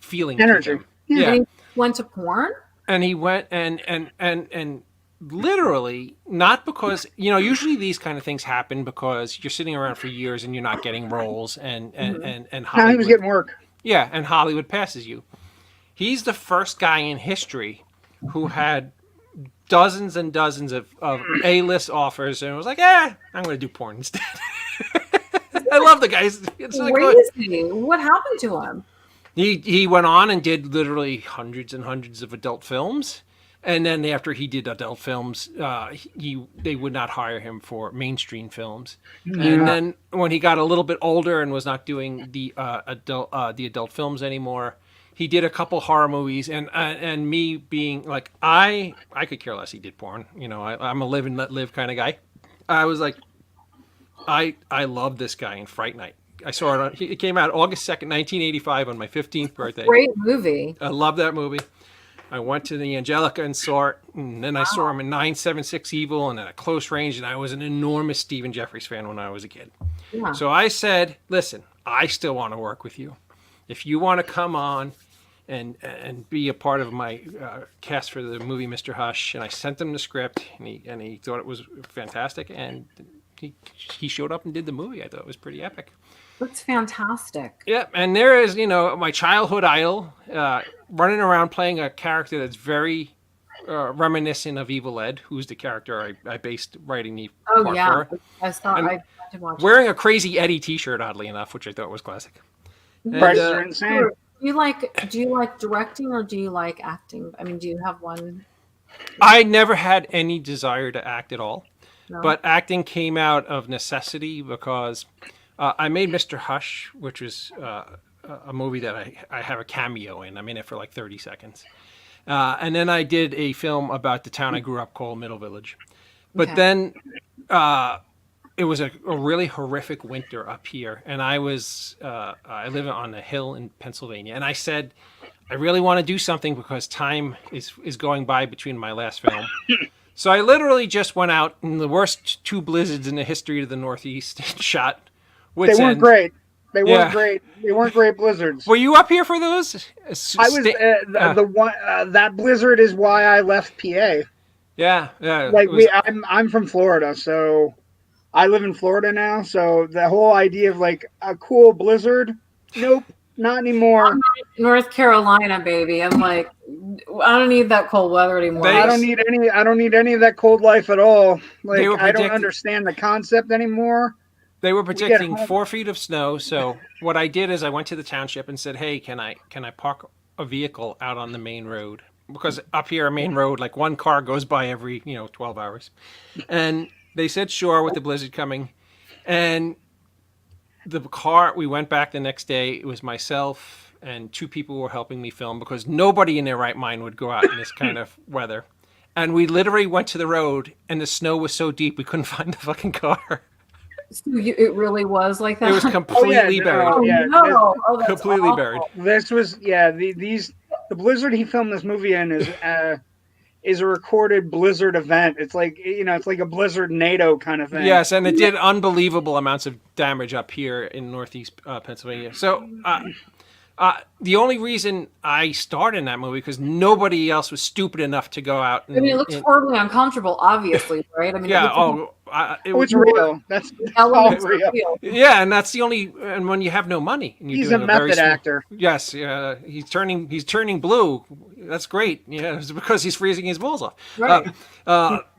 feeling. Energy. To them. Yeah. And he went to porn? And he went and literally, not because, usually these kind of things happen because you're sitting around for years and you're not getting roles and Hollywood. Now he was getting work. Yeah, and Hollywood passes you. He's the first guy in history who had dozens and dozens of A-list offers, and was like, I'm going to do porn instead. I love the guy. It's crazy. What happened to him? He went on and did literally hundreds and hundreds of adult films, and then after he did adult films, they would not hire him for mainstream films. Yeah. And then when he got a little bit older and was not doing the adult films anymore, he did a couple horror movies, and me being like, I could care less. He did porn, I'm a live and let live kind of guy. I was like, I love this guy in Fright Night. I saw it. It came out August 2nd, 1985, on my 15th birthday. Great movie. I love that movie. I went to the Angelica and saw it, and then I saw him in 976 Evil and at a close range, and I was an enormous Stephen Jeffries fan when I was a kid. Yeah. So I said, listen, I still want to work with you. If you want to come on and be a part of my cast for the movie Mr. Hush, and I sent him the script, and he thought it was fantastic, and he showed up and did the movie. I thought it was pretty epic. That's fantastic. Yeah, and there is, my childhood idol running around playing a character that's very reminiscent of Evil Ed, who's the character I based writing the part for. I saw. I did watch wearing a Crazy Eddie T-shirt, oddly enough, which I thought was classic. Prices are insane. Do you like directing or do you like acting? I mean, do you have one? I never had any desire to act at all, No? But acting came out of necessity because I made Mr. Hush, which was a movie that I have a cameo in. I'm in it for like 30 seconds. And then I did a film about the town I grew up called Middle Village. But then it was a really horrific winter up here. And I live on a hill in Pennsylvania. And I said, I really want to do something because time is going by between my last film. So I literally just went out in the worst 2 blizzards in the history of the Northeast and shot They Wits weren't End. great. They Yeah. weren't great. They weren't great blizzards. Were you up here for those? I was the one that blizzard is why I left PA. Yeah. Like it was, I'm from Florida, so I live in Florida now. So the whole idea of like a cool blizzard, nope, not anymore. North Carolina, baby. I'm like, I don't need that cold weather anymore. They- I don't need any of that cold life at all. Like They were I don't predicting- understand the concept anymore. They were predicting home. 4 feet of snow. So what I did is I went to the township and said, "Hey, can I park a vehicle out on the main road?" Because up here, a main road, like one car goes by every 12 hours. And they said, "Sure," with the blizzard coming. And the car, we went back the next day. It was myself and 2 people who were helping me film because nobody in their right mind would go out in this kind of weather. And we literally went to the road, and the snow was so deep we couldn't find the fucking car. So it really was like that. It was completely buried. no, yeah, no. That's Completely awful. buried. This was the blizzard he filmed this movie in is a recorded blizzard event. It's like it's like a blizzard NATO kind of thing. Yes, and it did unbelievable amounts of damage up here in Northeast Pennsylvania. So the only reason I starred in that movie because nobody else was stupid enough to go out. And, I mean, it looks horribly uncomfortable, obviously, right? I mean, yeah. it It's real. That's all elements are real. real. Yeah, and that's the only. And when you have no money, and you're He's a doing very method small- actor. Yes, he's turning blue. That's great. Yeah, it's because he's freezing his balls off. Right.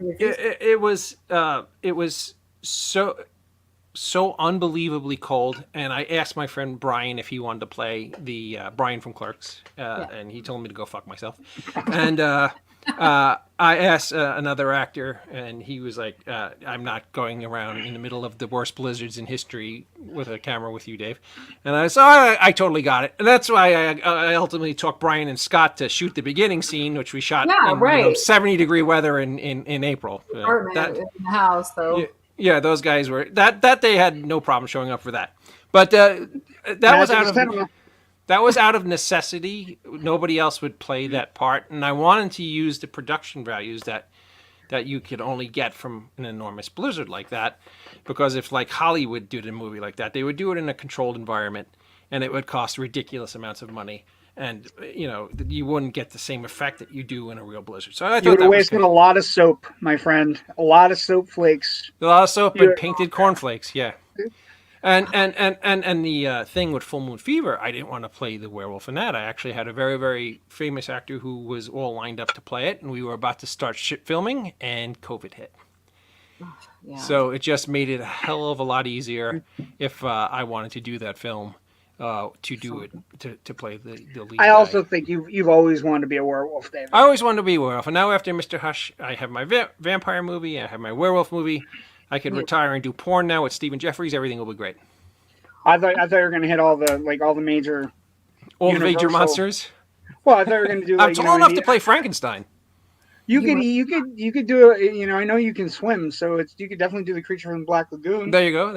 It was so unbelievably cold, and I asked my friend Brian if he wanted to play the Brian from Clerks, and he told me to go fuck myself. And I asked another actor, and he was like, "I'm not going around in the middle of the worst blizzards in history with a camera with you, Dave." And I totally got it, and that's why I ultimately took Brian and Scott to shoot the beginning scene, which we shot Yeah, in right. 70-degree weather in April. Apartment in the house, though. Yeah, those guys were that they had no problem showing up for that, but that was out of necessity. Nobody else would play that part, and I wanted to use the production values that you could only get from an enormous blizzard like that, because if like Hollywood did a movie like that, they would do it in a controlled environment, and it would cost ridiculous amounts of money. And you wouldn't get the same effect that you do in a real blizzard. So I thought You would that have was wasted good. a lot of soap, my friend. A lot of soap flakes. A lot of soap and painted cornflakes, yeah. And the thing with Full Moon Fever, I didn't want to play the werewolf in that. I actually had a very, very famous actor who was all lined up to play it, and we were about to start filming, and COVID hit. Yeah. So it just made it a hell of a lot easier if I wanted to do that film to do it to play the lead. I guy. also think you've always wanted to be a werewolf, David. I always wanted to be a werewolf, and now after Mr. Hush, I have my vampire movie, I have my werewolf movie. I could retire and do porn now with Stephen Jeffries. Everything will be great. I thought you were going to hit all the major. All the major Universal. monsters. Well, I thought you were going to do. I'm tall enough to play Frankenstein. You could do it. I know you can swim, so you could definitely do the creature from the Black Lagoon. There you go.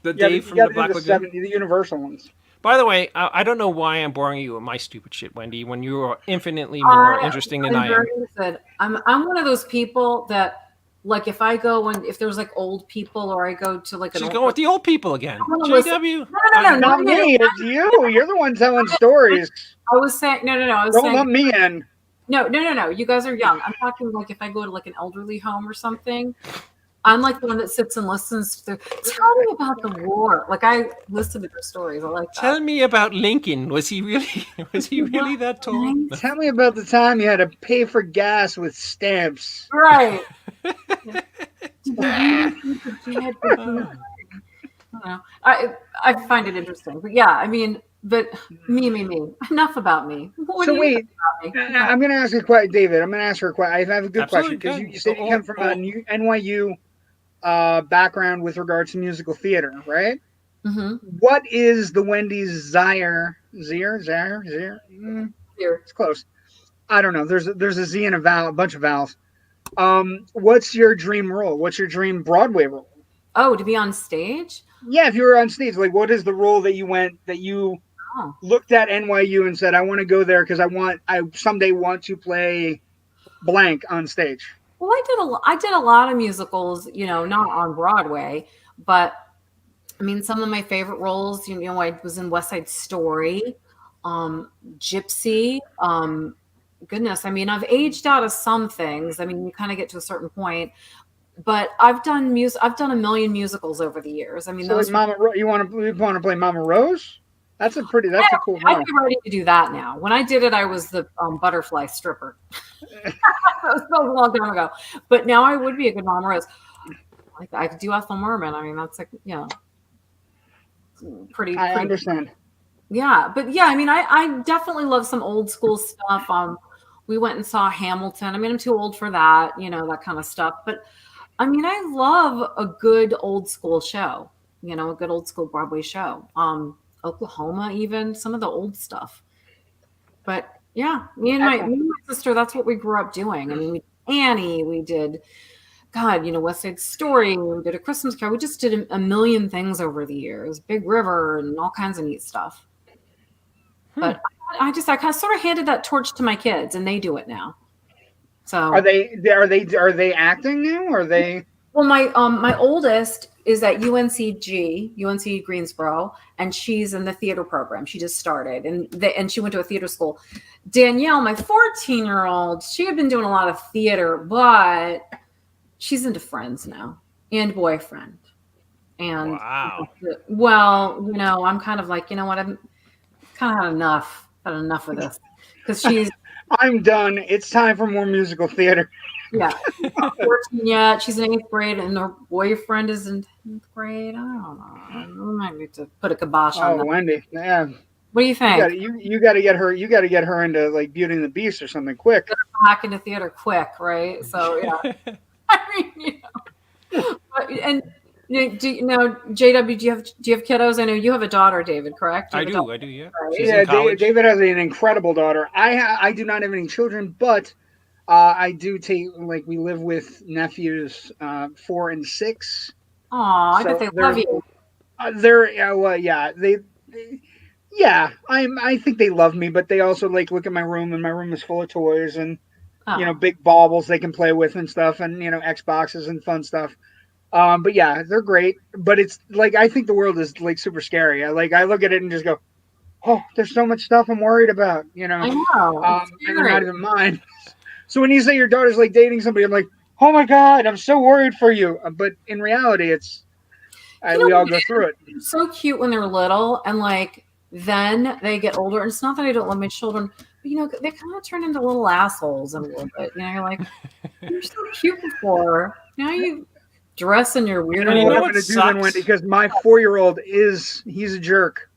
The Yeah, Dave you from gotta the do Black the Lagoon. the Universal ones. By the way, I don't know why I'm boring you with my stupid shit, Wendy, when you are infinitely more interesting than I am. I'm one of those people that, like, if I go and if there's like old people, or I go to like She's an going with the old people again. wanna listen. JW. No, Not me. It's you. You're the one telling stories. I was saying no. I was Don't saying let me in. no. You guys are young. I'm talking like if I go to like an elderly home or something. I'm like the one that sits and listens to. Tell me about the war. Like I listen to their stories. I like that. Tell me about Lincoln. Was he really that tall? Tell me about the time you had to pay for gas with stamps. Right. I find it interesting, but yeah, I mean, but me. Enough about me. What So do you wait, think about me? I'm going to ask you a question, David. I'm going to ask her a question. I have a good Absolutely, question because good. you said you come from a NYU background with regard to musical theater, right? Mm-hmm. What is the Wendy Zier? Zier? Here. It's close. I don't know. There's a Z and a bunch of vowels. What's your dream role? What's your dream Broadway role? Oh, to be on stage? Yeah, if you were on stage, like what is the role that you Oh. looked at NYU and said, I want to go there because I someday want to play blank on stage? Well, I did a lot of musicals, not on Broadway, but I mean, some of my favorite roles, I was in West Side Story, Gypsy. Goodness, I mean, I've aged out of some things. I mean, you kind of get to a certain point, but I've done a million musicals over the years. I mean, So like you want to play Mama Rose? That's a cool I'd role. be ready to do that now. When I did it, I was the butterfly stripper. that was a long time ago. But now I would be a good Mama Rose. Like I could do Ethel Merman. I mean, that's like, pretty. I understand. Yeah, but yeah, I mean, I definitely love some old school stuff. We went and saw Hamilton. I mean, I'm too old for that, that kind of stuff. But I mean, I love a good old school show, a good old school Broadway show. Oklahoma, even some of the old stuff. But yeah, me and my sister, that's what we grew up doing. I mean, we did Annie, we did, God, West Side Story, we did A Christmas Carol. We just did a million things over the years, Big River, and all kinds of neat stuff. But I kind of sort of handed that torch to my kids, and they do it now. So are they acting now? Or are they? Well, my oldest is at UNC Greensboro, and she's in the theater program. She just started, and she went to a theater school. Danielle, my 14-year-old, she had been doing a lot of theater, but she's into Friends now and Boyfriend. And wow. Well, I'm kind of like, what, I'm kind of had enough of this, because she's. I'm done. It's time for more musical theater. Yeah, she's not 14 yet. She's in 8th grade, and her boyfriend is in 10th grade. I don't know. I might need to put a kibosh on that. Wendy, yeah. What do you think? You got to get her. You got to get her into like Beauty and the Beast or something quick. Get her back into theater quick, right? So yeah. I mean, and JW, do you have kiddos? I know you have a daughter, David. Correct? I do. Yeah. Right? Yeah. David has an incredible daughter. I do not have any children, but I do take we live with nephews 4 and 6. Oh, I bet they love you. I think they love me, but they also look at my room, and my room is full of toys and big baubles they can play with and stuff, and Xboxes and fun stuff. But yeah, they're great. But it's I think the world is super scary. I look at it and just go, oh, there's so much stuff I'm worried about. I know. And they're not even mine. So when you say your daughter's dating somebody, I'm like, oh my God, I'm so worried for you. But in reality, we all go through it. It's so cute when they're little, and then they get older. And it's not that I don't love my children, but they kind of turn into little assholes in a little bit. You're like, you're so cute before. Now you dress in your weird. I don't know what I'm going to do then, Wendy, because my 4-year-old he's a jerk.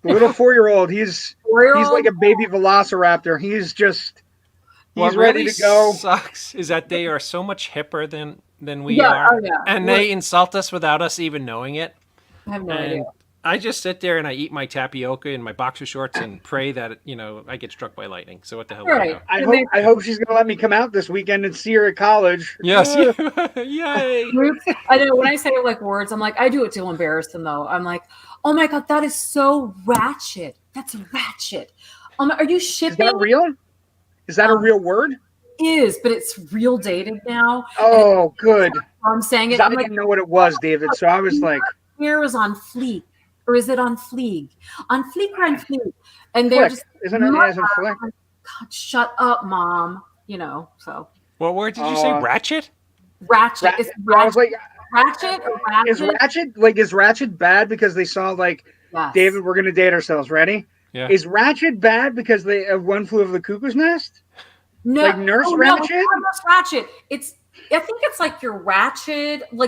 The little 4-year-old, he's like a baby velociraptor. He's ready to go. Sucks is that they are so much hipper than we are, and they insult us without us even knowing it. I have no idea. I just sit there and I eat my tapioca in my boxer shorts and pray that I get struck by lightning. So what the hell? Right. I hope she's gonna let me come out this weekend and see her at college. Yes. Yay. I know when I say words, I'm like, I do it to embarrass them though. I'm like, oh my God, that is so Ratchet. That's Ratchet. Are you shipping? Is that real? Is that a real word? Is, but it's real dated now. Oh, good. I'm saying it. I didn't know what it was, David. So I was like, hair is on fleek, or is it on fleek? On fleek or on fleek? And they're just isn't it as in flick? God, shut up, Mom. So. What word did you say? Ratchet? Ratchet. It's Ratchet. I was like, Ratchet or Ratchet? Is Ratchet bad because they saw yes. David, we're gonna date ourselves. Ready? Yeah. Is Ratchet bad because they One Flew Over the Cuckoo's Nest? No, Nurse Ratchet? No, it's not Nurse Ratchet. I think it's your Ratchet. I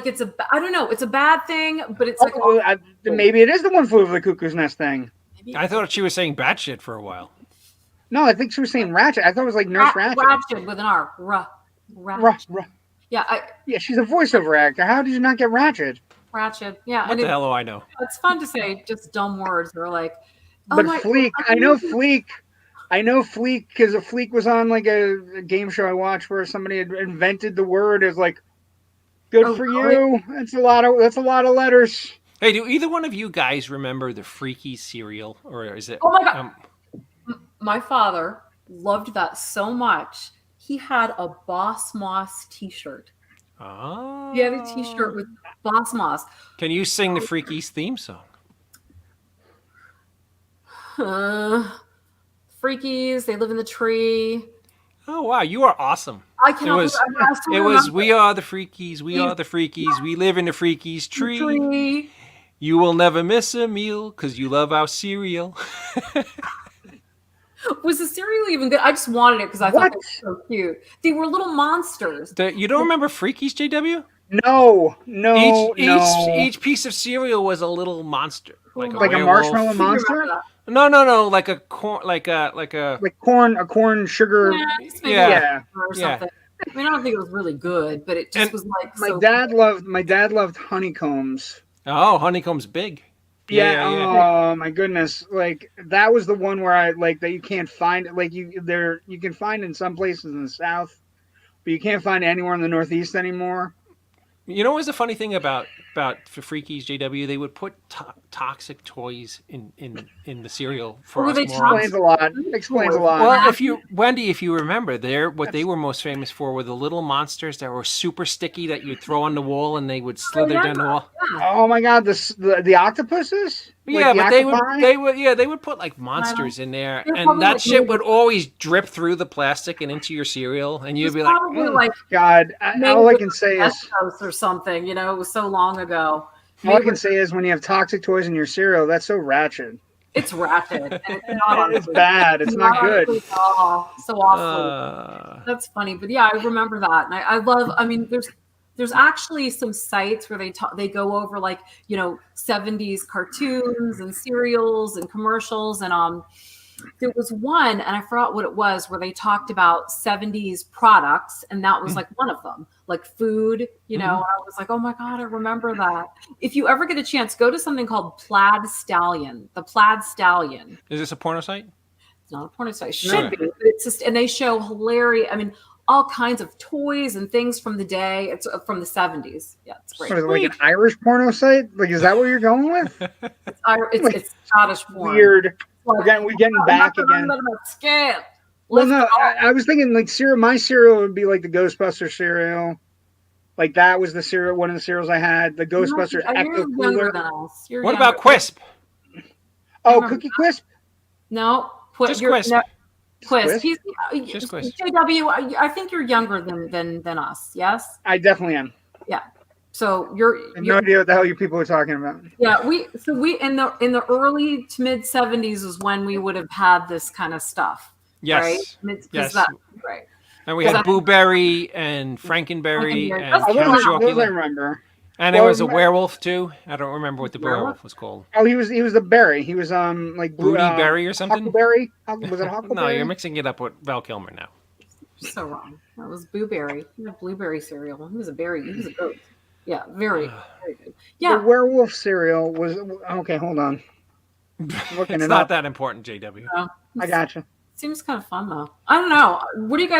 don't know. It's a bad thing, but it's maybe it is the One Flew Over the Cuckoo's Nest thing. I thought she was saying batshit for a while. No, I think she was saying Ratchet. I thought it was Nurse Ratchet. Ratchet with an R. Ratchet. Yeah. Yeah, she's a voiceover actor. How did you not get Ratchet? Ratchet. Yeah. What the hell do I know? It's fun to say just dumb words. They're like, but Fleek, I know Fleek because a Fleek was on a game show I watched where somebody had invented the word as good for you. That's a lot of letters. Hey, do either one of you guys remember the Freaky cereal, or is it? Oh my God! My father loved that so much. he had a Boss Moss T-shirt. Oh. He had a T-shirt with Boss Moss. Can you sing the Freakies theme song? Freakies, they live in the tree. Oh wow, you are awesome. I cannot. It was we are the Freakies, we are the Freakies, we live in the Freakies tree. You will never miss a meal because you love our cereal. Was the cereal even good? I just wanted it because I thought it was so cute. They were little monsters. You don't remember Freakies, JW? No. Each piece of cereal was a little monster, like a marshmallow monster. No, like a corn, like a corn sugar. Yeah. Or something. I mean, I don't think it was really good, but it just was like. My dad loved honeycombs. Oh, honeycomb's big. Yeah. Oh my goodness! Like that was the one where I like that you can't find. Like you can find in some places in the South, but you can't find it anywhere in the Northeast anymore. You know, what's the funny thing about for Freakies, JW? They would put toxic toys in the cereal for us morons. Explains a lot. Well, Wendy, if you remember, what they were most famous for were the little monsters that were super sticky that you'd throw on the wall and they would slither down the wall. Oh my God, the octopuses? Yeah, but they would put like monsters in there, and that shit would always drip through the plastic and into your cereal, and you'd be like, God, all I can say is or something. You know, it was so long ago. All I can say is when you have toxic toys in your cereal, that's so Ratchet. It's Ratchet. It's bad. It's not good. So awful. That's funny, but yeah, I remember that, and I love. I mean, there's actually some sites where they go over like 70s cartoons and serials and commercials, and there was one, and I forgot what it was, where they talked about 70s products, and that was like one of them, like food, and I was like, oh my God, I remember that. If you ever get a chance, go to something called Plaid Stallion. The Plaid Stallion. Is this a porno site? It's not a porno site. It should be, but it's just, and they show hilarious. I mean, all kinds of toys and things from the day. It's from the 70s. Yeah, it's great. What is it, like an Irish porno site? Like, is that what you're going with? It's Scottish porn. Weird. We're getting back again. Well, no, I was thinking like cereal. My cereal would be like the Ghostbuster cereal. Like that was the cereal. One of the cereals I had. The Ghostbusters Ecto Cooler. What about Quisp? Oh, Cookie Quisp? No, just Quisp. Quisp. Just Quisp. JW, I think you're younger than us. Yes, I definitely am. Yeah. So I have no idea what the hell you people are talking about. Yeah, we in the early to mid 70s is when we would have had this kind of stuff. Yes. Right? Yes. Right. And we had Boo Berry and Frankenberry and Count Those I remember. And there was a werewolf too. I don't remember what the werewolf was called. Oh, he was the berry. He was like Booty Berry or something. Huckleberry. Was it Huckleberry? No, you're mixing it up with Val Kilmer now. So wrong. That was Boo Berry. He had blueberry cereal. He was a berry. He was a goat. Yeah, very good. Yeah. The werewolf cereal was okay. Hold on. It's not that important, JW. I gotcha. Seems kind of fun though. I don't know.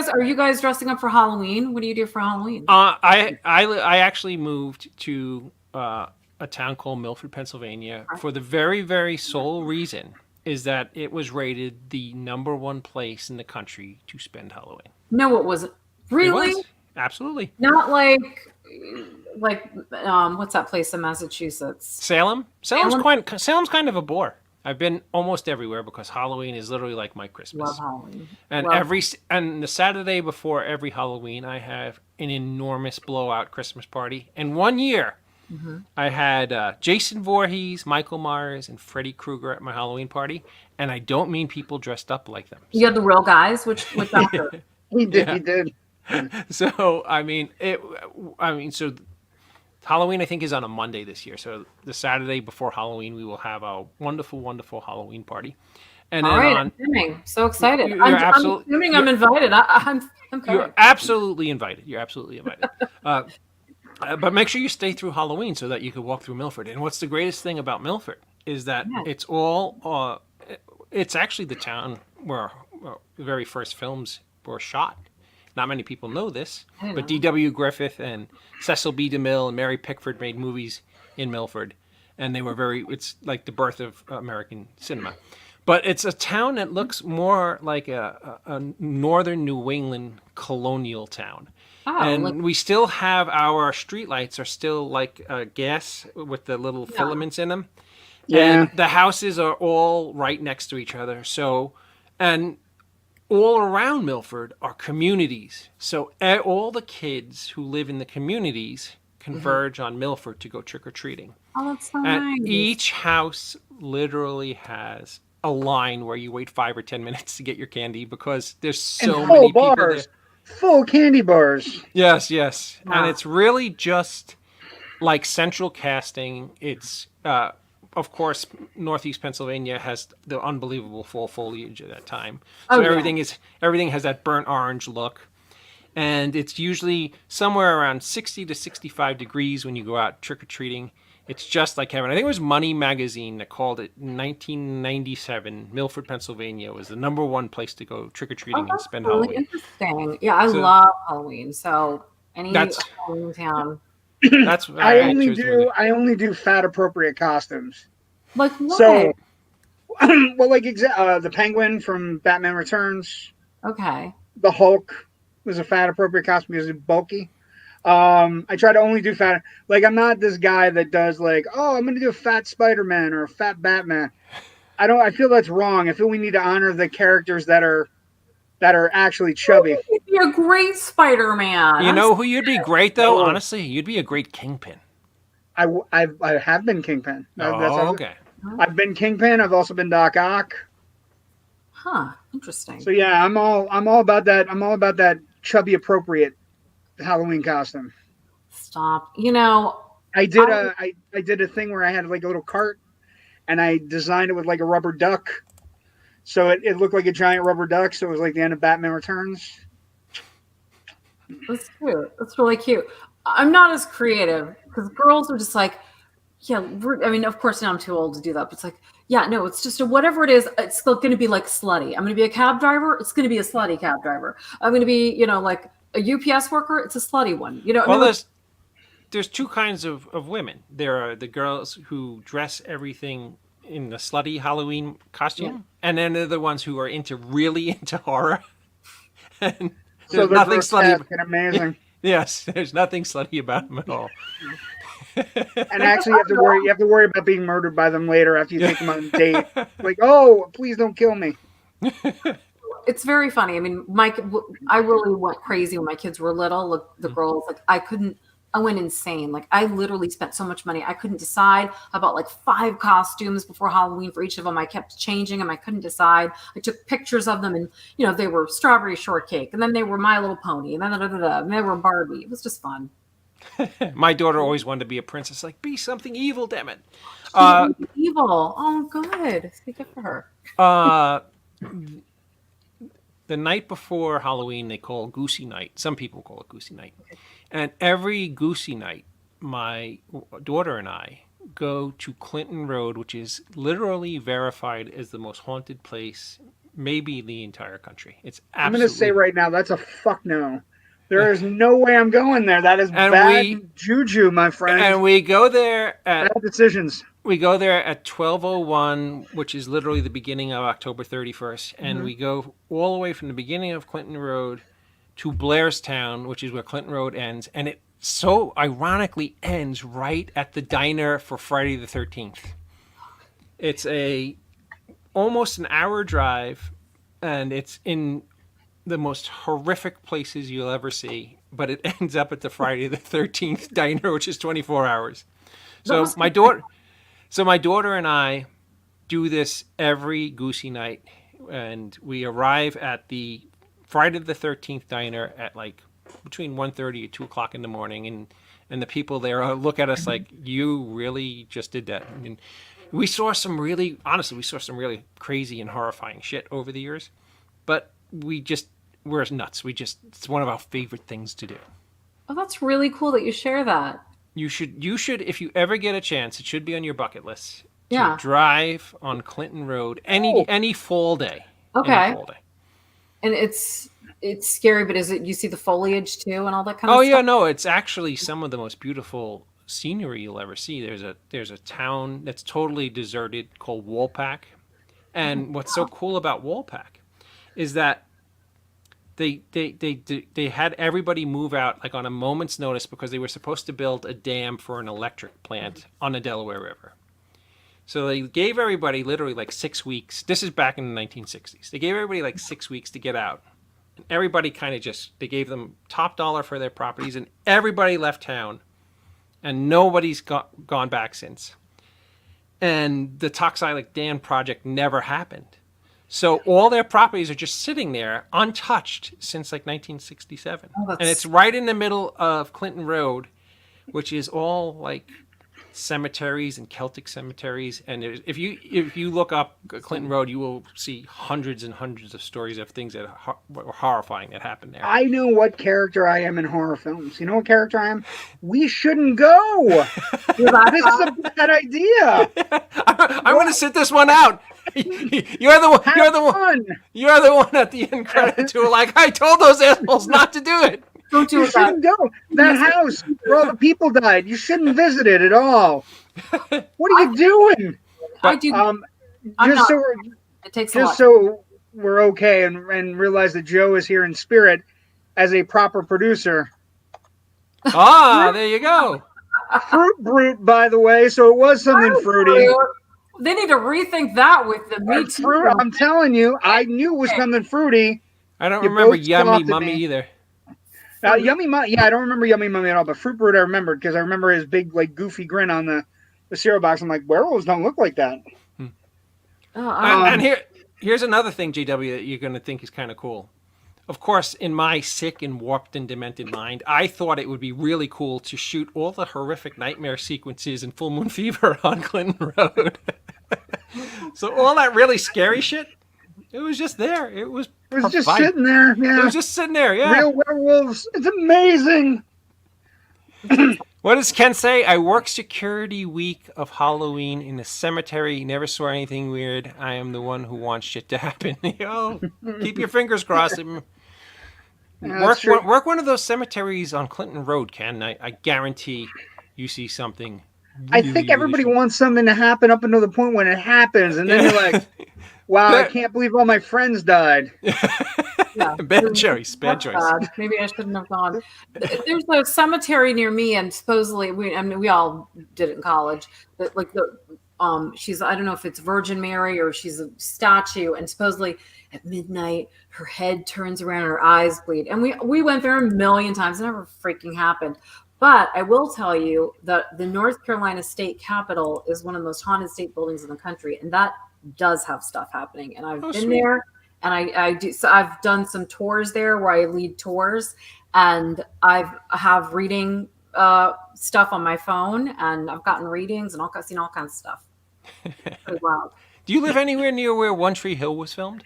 Are you guys dressing up for Halloween? What do you do for Halloween? I actually moved to a town called Milford, Pennsylvania, for the very, very sole reason is that it was rated the #1 place in the country to spend Halloween. No, it wasn't. Really? It was. Absolutely. Not like what's that place in Massachusetts? Salem. Salem's kind of a bore. I've been almost everywhere because Halloween is literally like my Christmas. Love Halloween. And the Saturday before every Halloween, I have an enormous blowout Christmas party. And one year, I had Jason Voorhees, Michael Myers, and Freddy Krueger at my Halloween party. And I don't mean people dressed up like them. So. You had the real guys, which after? He did. So so Halloween I think is on a Monday this year. So the Saturday before Halloween we will have a wonderful, wonderful Halloween party. And all then right, I'm assuming. So excited. I'm assuming I'm invited. I'm You're absolutely invited. You're absolutely invited. But make sure you stay through Halloween so that you can walk through Milford. And what's the greatest thing about Milford is that it's all it's actually the town where the very first films were shot. Not many people know this, but D.W. Griffith and Cecil B. DeMille and Mary Pickford made movies in Milford, and they were it's like the birth of American cinema. But it's a town that looks more like a northern New England colonial town. Oh, like And we still have our streetlights are still like gas with the little yeah. filaments in them. Yeah. And the houses are all right next to each other. So, and all around Milford are communities. So all the kids who live in the communities converge on Milford to go trick or treating. Oh, that's so And nice. each house literally has a line where you wait 5 or 10 minutes to get your candy because there's And so full many people there. bars, full candy bars. Yes, yes. Wow. And it's really just like central casting. It's, of course, Northeast Pennsylvania has the unbelievable fall foliage at that time. So Oh, yeah. everything has that burnt orange look. And it's usually somewhere around 60 to 65 degrees when you go out trick-or-treating. It's just like heaven. I think it was Money Magazine that called it 1997. Milford, Pennsylvania was the #1 place to go trick-or-treating and that's spend really Halloween. interesting. Yeah, I So- love Halloween. So any That's- Halloween town, That's I why only chose to do it. do fat appropriate costumes. like what? So, well, like the Penguin from Batman Returns, Okay. the Hulk was a fat appropriate costume because it's bulky. I try to only do fat. Like I'm not this guy that does like, oh, I'm going to do a fat Spider-Man or a fat Batman. I feel that's wrong. I feel we need to honor the characters that are actually chubby. You'd be a great Spider-Man. You know who you'd be great though? Oh. Honestly, you'd be a great Kingpin. I have been Kingpin. Okay. I've been Kingpin. I've also been Doc Ock. Huh. Interesting. So yeah, I'm all about that. I'm all about that chubby appropriate Halloween costume. Stop. You know, I did a thing where I had like a little cart and I designed it with like a rubber duck. So it looked like a giant rubber duck, so it was like the end of Batman Returns. that's cute. That's really cute. I'm not as creative because girls are just like, yeah. I mean, of course, now I'm too old to do that. But it's like, yeah, no, it's just whatever it is. It's still going to be like slutty. I'm going to be a cab driver. It's going to be a slutty cab driver. I'm going to be, like a UPS worker. It's a slutty one. You know. Well, I mean, there's two kinds of women. There are the girls who dress everything in the slutty Halloween costume, and then there are the ones who are really into horror. And So there's they're nothing slutty. grotesque and amazing. Yes, there's nothing slutty about them at all. And actually, you have to worry about being murdered by them later after you take them on a date. Like, oh, please don't kill me. it's very funny. I mean, I really went crazy when my kids were little. Look, the girls, like I went insane. Like I literally spent so much money. I couldn't decide. I bought like 5 costumes before Halloween for each of them. I kept changing them. I couldn't decide. I took pictures of them and, they were strawberry shortcake and then they were My Little Pony and then and they were Barbie. It was just fun. My daughter always wanted to be a princess. Like, be something evil, damn it. Evil. Oh, good. Speak up for her. The night before Halloween, they call Goosey Night. Some people call it Goosey Night. And every Goosey Night, my daughter and I go to Clinton Road, which is literally verified as the most haunted place, maybe in the entire country. It's absolutely... I'm going to say right now, that's a fuck no. There is no way I'm going there. That is bad juju, my friend. And we go there at... Bad decisions. We go there at 12:01, which is literally the beginning of October 31st. And we go all the way from the beginning of Clinton Road to Blairstown, which is where Clinton Road ends. And it so ironically ends right at the diner for Friday the 13th. It's almost an hour drive, and it's in the most horrific places you'll ever see. But it ends up at the Friday the 13th diner, which is 24 hours. So my daughter and I do this every Goosey Night, and we arrive at the Friday the 13th diner at like between 1:30 and 2 o'clock in the morning, and the people there look at us like, you really just did that. And we saw some really really crazy and horrifying shit over the years, but we're nuts. It's one of our favorite things to do. Oh, that's really cool that you share that. You should, if you ever get a chance, it should be on your bucket list. Yeah. To drive on Clinton Road any fall day. Okay. Any fall day. And it's scary, but is it, you see the foliage too and all that kind of Oh stuff? yeah, no, it's actually some of the most beautiful scenery you'll ever see. There's a town that's totally deserted called Woolpack, And what's so cool about Wallpack is that they had everybody move out like on a moment's notice because they were supposed to build a dam for an electric plant on the Delaware River. So they gave everybody literally like 6 weeks. This is back in the 1960s. They gave everybody like 6 weeks to get out. And everybody kind of they gave them top dollar for their properties, and everybody left town. And nobody's gone back since. And the Toxilic Dam project never happened. So all their properties are just sitting there untouched since like 1967. And it's right in the middle of Clinton Road, which is all like cemeteries and Celtic cemeteries. And if you look up Clinton Road, you will see hundreds and hundreds of stories of things that were horrifying that happened there. I know what character I am in horror films. You know what character I am? We shouldn't go. This is a bad idea. I'm going to sit this one out. You're the one at the end credits who are like, I told those assholes not to do it. Don't do You it. shouldn't go. That house where all the people died. You shouldn't visit it at all. What are you doing? I do. It takes just so we're okay and realize that Joe is here in spirit as a proper producer. There you go. Fruit Brute, by the way, so it was something fruity. They need to rethink that with the meat. Fruit, I'm telling you, I knew it was something fruity. I don't remember Yummy Mummy either. Yummy Mummy, I don't remember Yummy Mummy at all, but Fruit Brute I remembered because I remember his big, like, goofy grin on the cereal box. I'm like, werewolves don't look like that. And here's another thing, JW, that you're going to think is kind of cool. Of course, in my sick and warped and demented mind, I thought it would be really cool to shoot all the horrific nightmare sequences in Full Moon Fever on Clinton Road. So all that really scary shit, it was just there. It was just sitting there. Yeah. It was just sitting there. Yeah. Real werewolves. It's amazing. What does Ken say? I worked security week of Halloween in a cemetery. Never saw anything weird. I am the one who wants shit to happen. Keep your fingers crossed. Work one of those cemeteries on Clinton Road, Ken. I guarantee you see something. I think everybody wants something to happen up until the point when it happens, and then you're like, wow, I can't believe all my friends died. Yeah. Bad choice. Maybe I shouldn't have gone. There's a cemetery near me, and supposedly we all did it in college. But like she's, I don't know if it's Virgin Mary or she's a statue, and supposedly at midnight her head turns around, her eyes bleed, and we went there a million times. It never freaking happened. But I will tell you that the North Carolina State Capitol is one of the most haunted state buildings in the country, and that does have stuff happening. And I've been there, and I do. So I've done some tours there where I lead tours, and I have reading stuff on my phone, and I've gotten readings and seen all kinds of stuff. Pretty wild. Do you live anywhere near where One Tree Hill was filmed?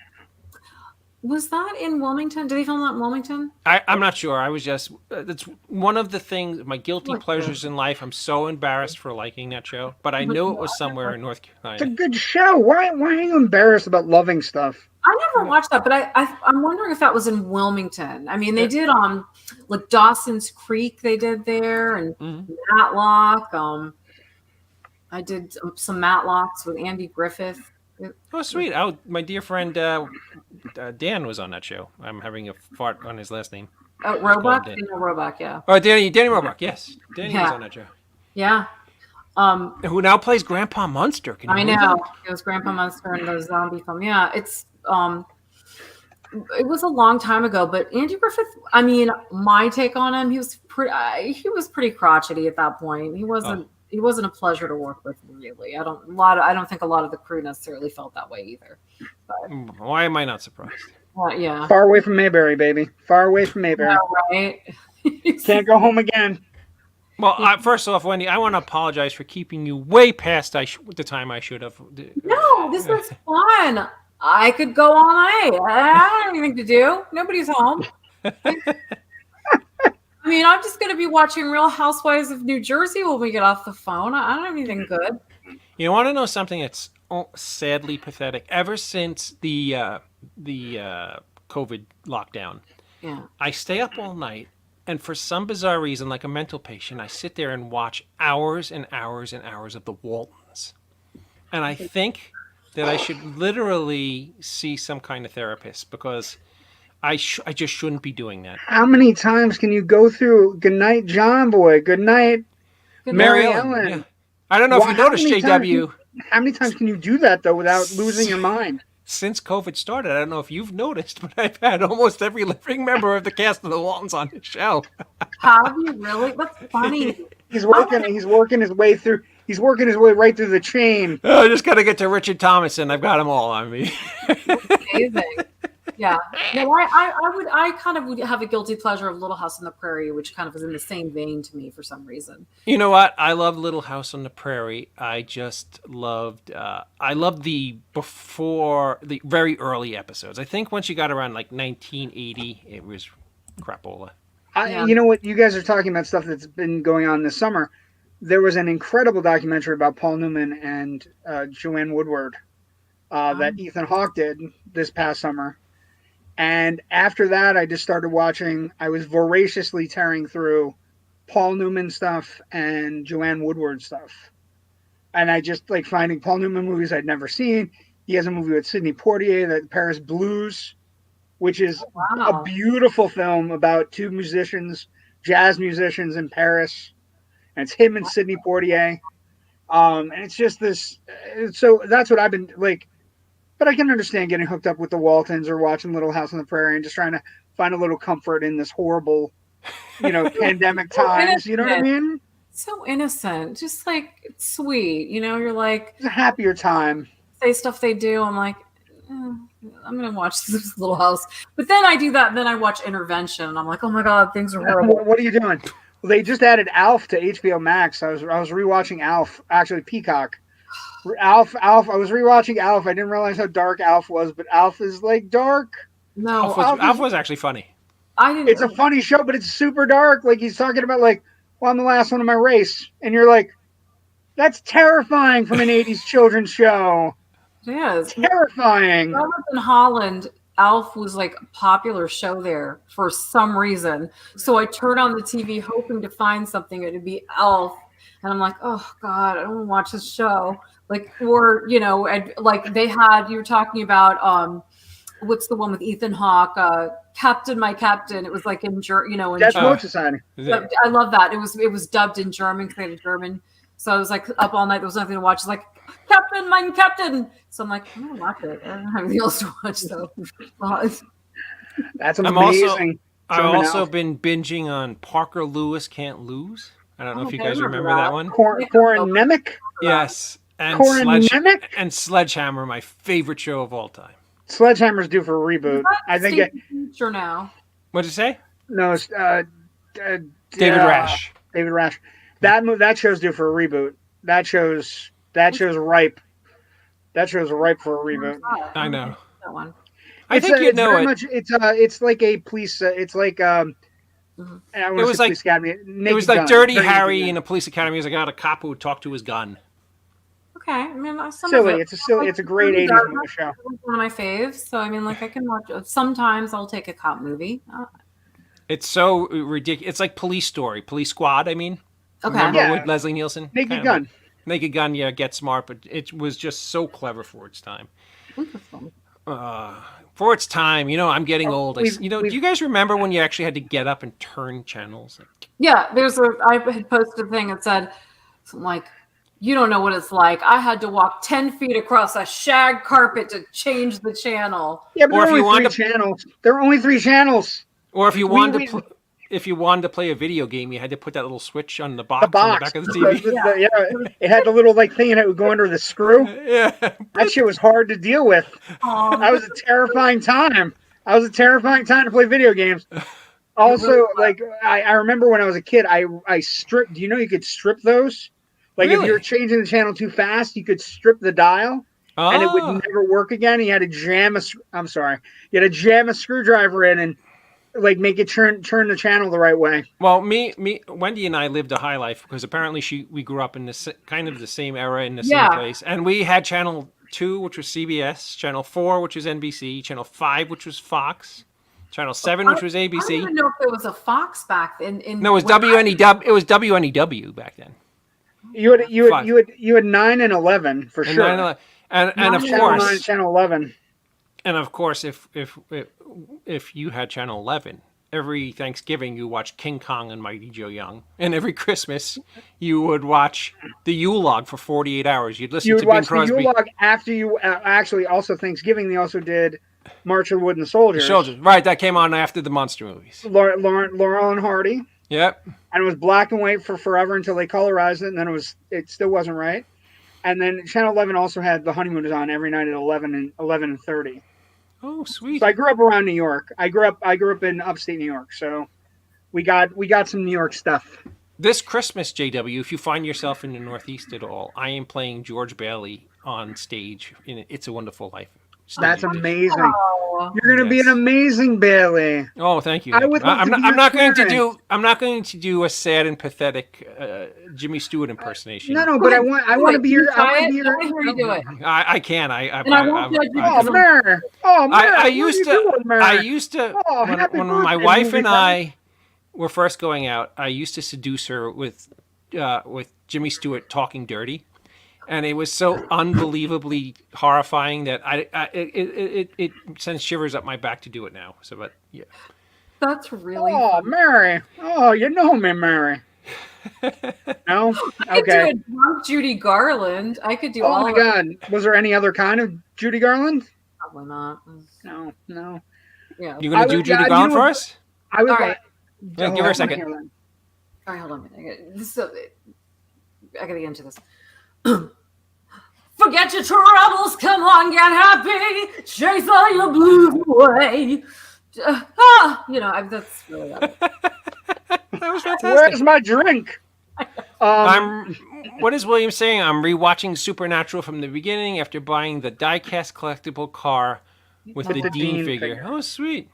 Was that in Wilmington? Did they film that in Wilmington? I'm not sure. I was just, it's one of the things, my guilty pleasures in life. I'm so embarrassed for liking that show, but I knew it was somewhere in North Carolina. It's a good show. Why are you embarrassed about loving stuff? I never watched that, but I'm wondering if that was in Wilmington. I mean, they did like Dawson's Creek they did there, and Matlock. I did some Matlocks with Andy Griffith. Oh, sweet. My dear friend Dan was on that show. I'm having a fart on his last name. Oh, Roebuck? Daniel Roebuck, yeah. Oh, Danny Roebuck, yes. Danny was on that show. Yeah. Who now plays Grandpa Munster. I know. It was Grandpa Munster in the zombie film. Yeah, it's it was a long time ago, but Andy Griffith, I mean, my take on him, he was pretty crotchety at that point. He wasn't a pleasure to work with, really. I don't think a lot of the crew necessarily felt that way either. But, why am I not surprised? Yeah. Far away from Mayberry, baby. Far away from Mayberry. Yeah, right. Can't go home again. Well, first off, Wendy, I want to apologize for keeping you way past the time I should have. No, this was fun. I could go all night. I don't have anything to do. Nobody's home. I mean, I'm just going to be watching Real Housewives of New Jersey when we get off the phone. I don't have anything good. You want to know something that's sadly pathetic? Ever since the COVID lockdown, I stay up all night, and for some bizarre reason, like a mental patient, I sit there and watch hours and hours and hours of The Waltons. And I think that I should literally see some kind of therapist because I just shouldn't be doing that. How many times can you go through "Good night, John Boy"? "Good night, Mary Ellen"? Yeah. I don't know if you How noticed, many times JW. How many times can you do that though without losing your mind? Since COVID started, I don't know if you've noticed, but I've had almost every living member of the cast of the Waltons on the show. Have you really? That's funny. He's working his way through. He's working his way right through the chain. I just got to get to Richard Thomas, and I've got them all on me. Amazing. Yeah. No, I kind of would have a guilty pleasure of Little House on the Prairie, which kind of is in the same vein to me for some reason. You know what? I love Little House on the Prairie. I just loved. I loved the very early episodes. I think once you got around like 1980, it was crapola. You know what? You guys are talking about stuff that's been going on this summer. There was an incredible documentary about Paul Newman and Joanne Woodward that Ethan Hawke did this past summer. And after that, I just started watching. I was voraciously tearing through Paul Newman stuff and Joanne Woodward stuff. And I just like finding Paul Newman movies I'd never seen. He has a movie with Sidney Poitier, the Paris Blues, which is a beautiful film about two musicians, jazz musicians in Paris. And it's him and Sidney Poitier. And it's just this. So that's what I've been like. But I can understand getting hooked up with the Waltons or watching Little House on the Prairie and just trying to find a little comfort in this horrible, pandemic times. You know what I mean? So innocent, just like it's sweet. You're like it's a happier time. Say stuff they do. I'm like, I'm gonna watch this Little House. But then I do that, and then I watch Intervention, and I'm like, oh my god, things are horrible. What are you doing? Well, they just added Alf to HBO Max. I was rewatching Alf, actually Peacock. Alf. I was rewatching Alf. I didn't realize how dark Alf was, but Alf is like dark. No, Alf was actually funny. It's a funny show, but it's super dark. Like he's talking about like, well, I'm the last one of my race, and you're like, that's terrifying from an '80s children's show. It is terrifying. In Holland, Alf was like a popular show there for some reason. So I turned on the TV hoping to find something. It'd be Alf. And I'm like, oh God, I don't want to watch this show. Like, or, like they had, you were talking about, what's the one with Ethan Hawke, Captain, My Captain. It was like in Death Note Society. I love that. It was dubbed in German because they had German. So I was like up all night. There was nothing to watch. It's like, Captain, my Captain. So I'm like, I'm going to watch it. I don't have anything else to watch. So that's amazing. I've also been binging on Parker Lewis Can't Lose. I don't know if you guys remember that one. Corin Nemec? Yes. And Sledgehammer, my favorite show of all time. Sledgehammer's due for a reboot. I think Sure now. What'd you say? No, it's David Rash. David Rash. That show's due for a reboot. That show's ripe. That show's ripe for a reboot. I know. That one. I think you know it. It's like a police. It's like it was like Dirty Harry in a police academy. It was like a cop who would talk to his gun. Okay, I mean, It's a great '80s movie show. One of my faves. So I mean, like I can watch. Sometimes I'll take a cop movie. It's so ridiculous. It's like Police Story, Police Squad. I mean, okay, remember with Leslie Nielsen? Naked Gun. Naked Gun. Yeah, Get Smart, but it was just so clever for its time. Interesting. For its time, I'm getting old. Do you guys remember when you actually had to get up and turn channels? Yeah, I had posted a thing that said something like, you don't know what it's like. I had to walk 10 feet across a shag carpet to change the channel. Yeah, but there are only three channels. Or if you wanted to play a video game, you had to put that little switch on the box. On the back of the TV. It had the little thing and it would go under the screw. Yeah, that shit was hard to deal with. That was a terrifying time. To play video games. Also, like I remember when I was a kid, I stripped. Do you know you could strip those? Like if you were changing the channel too fast, you could strip the dial, and it would never work again. You had to jam a screwdriver in and like make it turn the channel the right way. Well, Wendy and I lived a high life because apparently we grew up in this kind of the same era in the same place, and we had channel 2, which was CBS, channel 4, which was NBC, channel 5, which was Fox, channel 7, which was ABC. I don't even know if there was a Fox back then. No, it was WNEW. It was WNEW back then. You had 9 and 11 for sure. And of Channel 9, course, Channel 11. and of course, if you had Channel 11, every Thanksgiving you watch King Kong and Mighty Joe Young, and every Christmas you would watch the Yule log for 48 hours. You'd listen You would to Bing watch the Crosby. Yule log after you actually also Thanksgiving. They also did March of the Wooden Soldiers. Soldiers, right? That came on after the monster movies. Laurel and Hardy. Yep. And it was black and white for forever until they colorized it, and then it still wasn't right. And then Channel 11 also had The Honeymooners on every night at 11:30. Oh, sweet. So I grew up around New York. I grew up in upstate New York, so we got some New York stuff. This Christmas, JW, if you find yourself in the Northeast at all, I am playing George Bailey on stage in It's a Wonderful Life. That's amazing. Oh. You're going to be an amazing Bailey. Oh, thank you. I would love to be your parent. I'm not going to do a sad and pathetic Jimmy Stewart impersonation. No, but I want to be your. I want to hear you do it. I can. And I won't judge you. Oh, Mary. Oh, Mary. I used to Oh, when happy my birthday, wife movie and friend. I were first going out, I used to seduce her with Jimmy Stewart talking dirty, and it was so unbelievably horrifying that it sends shivers up my back to do it now. So, but yeah. That's really. Oh, Mary. Oh, you know me, Mary. No? I could do Okay. a drunk Judy Garland. I could do Oh all my of God. Was there any other kind of Judy Garland? Probably not. No. Yeah. You gonna do Judy Garland for us? I was All right. Yeah, give her a second. All right, hold on a minute. I gotta get into this. Forget your troubles, come on, get happy, chase all your blues away. That's really bad. That was fantastic. Where's my drink? What is William saying? I'm rewatching Supernatural from the beginning after buying the diecast collectible car with the Dean figure. Oh, sweet.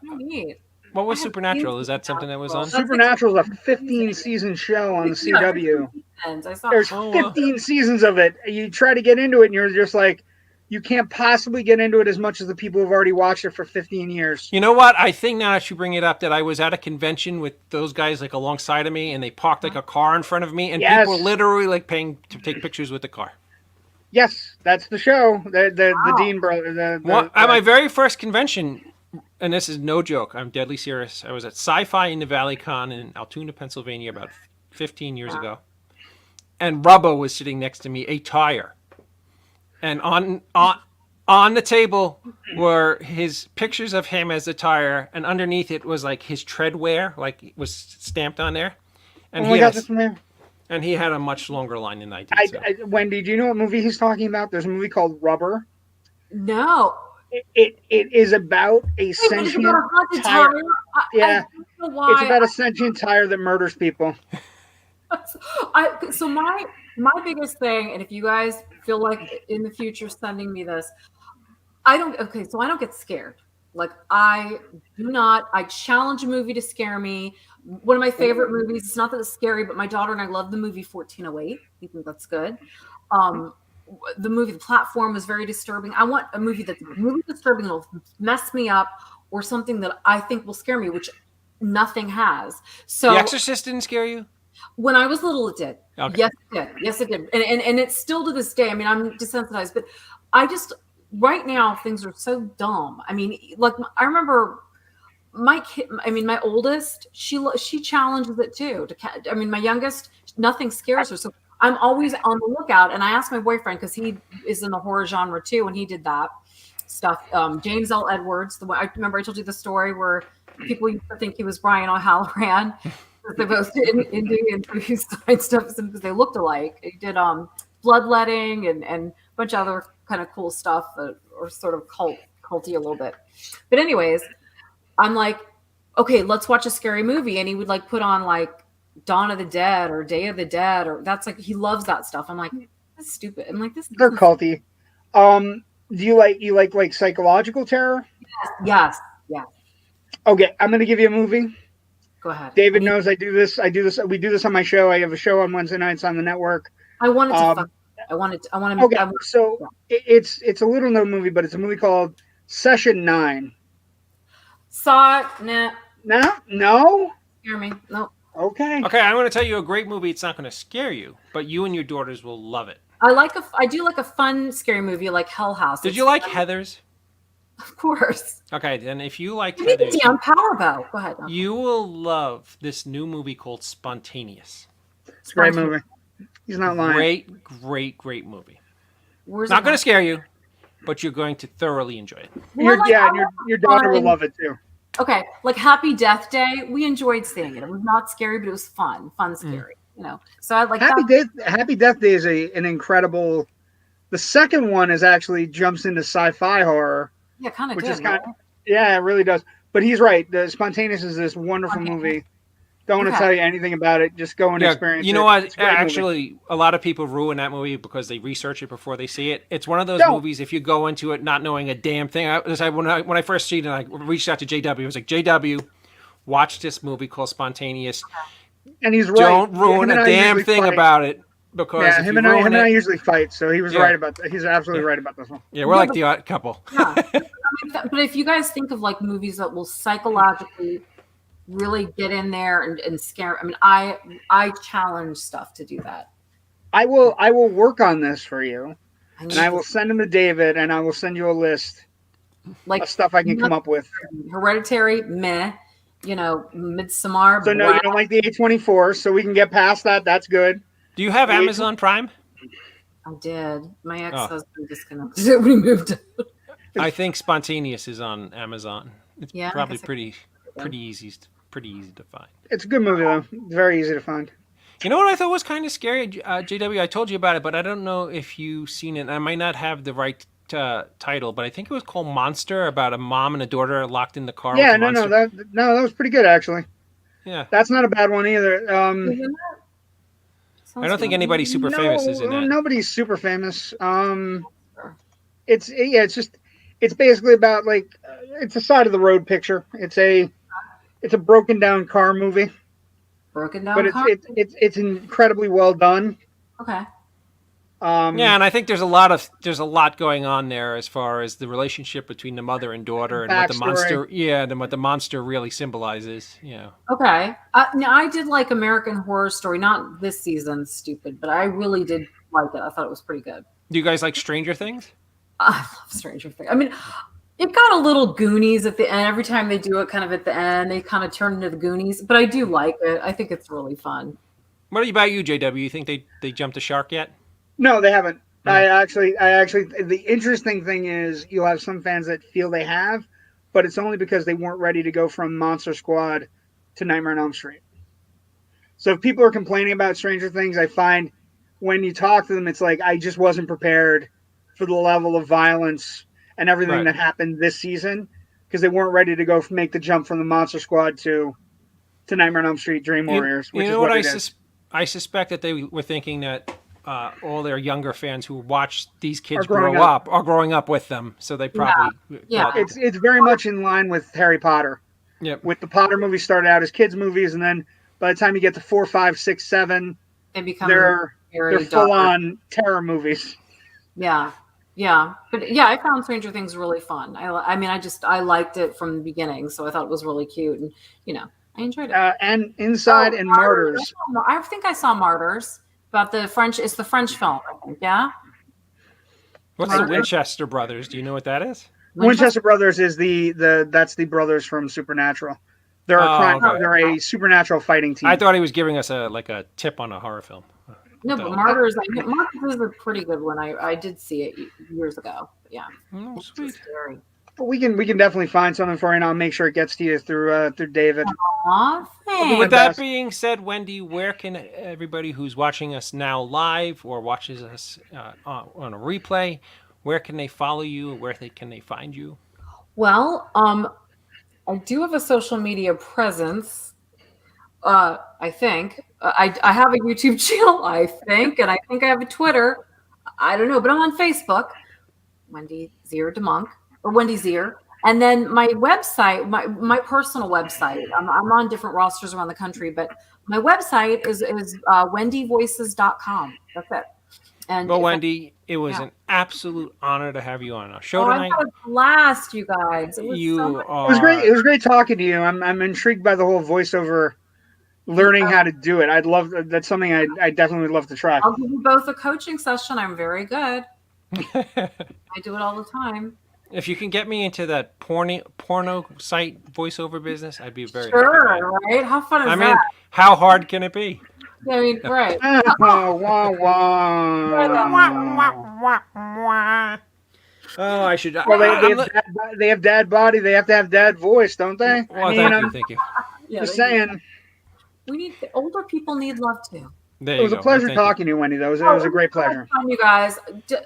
Neat. What was Supernatural? Is that something that was on? Supernatural is a 15-season show on the CW. I saw. There's 15 seasons of it. You try to get into it, and you're just like, you can't possibly get into it as much as the people who've already watched it for 15 years. You know what? I think now that you bring it up, that I was at a convention with those guys like alongside of me, and they parked like a car in front of me, and Yes. people literally like paying to take pictures with the car. Yes, that's the show. The Dean brother. At my very first convention, and this is no joke, I'm deadly serious. I was at Sci-Fi in the Valley Con in Altoona, Pennsylvania, about 15 years ago, and Rubbo was sitting next to me, a tire, and on the table were his pictures of him as a tire, and underneath it was like his treadwear, like it was stamped on there, and and he had a much longer line than I did. Wendy, do you know what movie he's talking about? There's a movie called Rubber. No. It is about a sentient tire. Yeah, it's about a sentient tire that murders people. So my biggest thing, and if you guys feel like in the future sending me this, I don't get scared. Like I challenge a movie to scare me. One of my favorite movies, it's not that it's scary, but my daughter and I love the movie 1408. I think that's good. The movie The Platform was very disturbing. I want a movie that's really disturbing that'll mess me up, or something that I think will scare me, which nothing has. So The Exorcist didn't scare you? When I was little, it did. Okay. Yes, it did. Yes, it did. And it's still to this day. I mean, I'm desensitized, but I just right now things are so dumb. I mean, like I remember my oldest, she challenges it too. My youngest, nothing scares her. So I'm always on the lookout. And I asked my boyfriend, because he is in the horror genre too, and he did that stuff. James L. Edwards, the one I remember I told you the story where people used to think he was Brian O'Halloran. They both did Indian suicide stuff because they looked alike. He did bloodletting and a bunch of other kind of cool stuff, or sort of culty a little bit. But anyways, I'm like, okay, let's watch a scary movie, and he would like put on like Dawn of the Dead or Day of the Dead, or that's like he loves that stuff. I'm like, that's stupid. I'm like, They're culty. Do you like psychological terror? Yes. Okay, I'm gonna give you a movie. Go ahead. David knows I do this. We do this on my show. I have a show on Wednesday nights on the network. I wanted to. Okay, so it's a little known movie, but it's a movie called Session 9. Saw it. Nah. No. Scare me. Nope. Okay. Okay, I'm going to tell you a great movie. It's not going to scare you, but you and your daughters will love it. I do like a fun scary movie like Hell House. Did It's you like fun. Heathers? Of course. Okay, then if you liked Maybe Heathers, Dan Powerboat. Go ahead. Okay. you will love this new movie called Spontaneous. It's a great movie. He's not lying. Great movie. Where's Not it going to at? scare you, but you're going to thoroughly enjoy it. Well, like, I Your daughter will fun- love it too. Okay, like Happy Death Day, we enjoyed seeing it. It was not scary, but it was fun, scary. You know, so I like Happy Death Day is an incredible. The second one is actually jumps into sci-fi horror, Yeah, kind of which did. is kind of yeah, it really does. But he's right. The Spontaneous is this wonderful movie. Don't want to tell you anything about it. Just go and experience it. You know what? It's a great movie. Actually, a lot of people ruin that movie because they research it before they see it. It's one of those No. movies, if you go into it not knowing a damn thing. When I first seen it, I reached out to JW. I was like, JW, watch this movie called Spontaneous. And he's right. Don't ruin Him and a I damn usually thing fight. about it. Because Yeah, if him you and I ruin it, usually fight, so he was Yeah. right about that. He's absolutely right about this one. yeah, we're like the odd couple. Yeah. But if you guys think of like movies that will psychologically really get in there and scare, I mean, I challenge stuff to do that. I will work on this for you, I and I will send them to David, and I will send you a list like of stuff I can come up with. Hereditary, meh. You know, Midsommar. So no, you don't like the A24, so we can get past that. That's good. Do you have Amazon Prime? I did. My ex-husband disconnected it when he moved. I think Spontaneous is on Amazon. It's Yeah, I probably guess I pretty easy to find. It's a good movie though. It's very easy to find. You know what I thought was kind of scary, JW? I told you about it, but I don't know if you've seen it. I might not have the right title, but I think it was called Monster, about a mom and a daughter locked in the car. Yeah, with a monster. that was pretty good actually. Yeah, That's not a bad one either. I don't think anybody super famous is in that. Nobody's super famous. It's basically about like it's a side of the road picture. It's a broken down car movie, Broken down. but it's incredibly well done. Okay. Yeah, and I think there's a lot going on there as far as the relationship between the mother and daughter and what the monster, and what the monster really symbolizes. Yeah. Okay. Now I did like American Horror Story, not this season, stupid, but I really did like it. I thought it was pretty good. Do you guys like Stranger Things? I love Stranger Things. I mean, it got a little Goonies at the end. Every time they do it, kind of at the end, they kind of turn into the Goonies. But I do like it. I think it's really fun. What about you, JW? You think they jumped the shark yet? No, they haven't. I actually, the interesting thing is you'll have some fans that feel they have, but it's only because they weren't ready to go from Monster Squad to Nightmare on Elm Street. So if people are complaining about Stranger Things, I find when you talk to them, it's like, I just wasn't prepared for the level of violence and everything that happened this season because they weren't ready to go make the jump from the Monster Squad to Nightmare on Elm Street Dream Warriors, which is what it is. I suspect that they were thinking that all their younger fans who watch these kids Are growing up with them, so they probably It's very much in line with Harry Potter. Yep. With the Potter movies started out as kids movies, and then by the time you get to 4, 5, 6, 7, they're full on terror movies. Yeah. But yeah, I found Stranger Things really fun. I liked it from the beginning, so I thought it was really cute, and I enjoyed it. And Inside and Martyrs. I think I saw Martyrs. About the French, it's the French film, I think, yeah? What's the Winchester Brothers? Do you know what that is? Winchester Brothers is that's the brothers from Supernatural. They're a supernatural fighting team. I thought he was giving us a tip on a horror film. No, but Martyrs is a pretty good one. I did see it years ago. But yeah. Oh, sweet. But we can definitely find something for you, and I'll make sure it gets to you through David. Aw, thanks. With that being said, Wendy, where can everybody who's watching us now live or watches us on a replay, where can they follow you? Where can they find you? Well, I do have a social media presence. I think I have a YouTube channel. I think, and I think I have a Twitter. I don't know, but I'm on Facebook. Wendy Zier DeMonk. Or Wendy Zier. And then my website, my personal website, I'm on different rosters around the country, but my website is wendyvoices.com. That's it. And Wendy, it was an absolute honor to have you on our show tonight. I had a blast, you guys. It was It was great. It was great talking to you. I'm intrigued by the whole voiceover learning how to do it. I'd love that's something I definitely would love to try. I'll give you both a coaching session. I'm very good. I do it all the time. If you can get me into that porno site voiceover business, I'd be very Sure, happy. right? How fun is I mean, that? how hard can it be? I mean, right. Oh, wah, wah. Oh, I should. Well, they have dad body. They have to have dad voice, don't they? Well, I mean, thank you. Yeah, just saying. older people need love too. There It was you a go. pleasure Thank you. talking to you, Wendy. It was a great pleasure. Fun, you guys.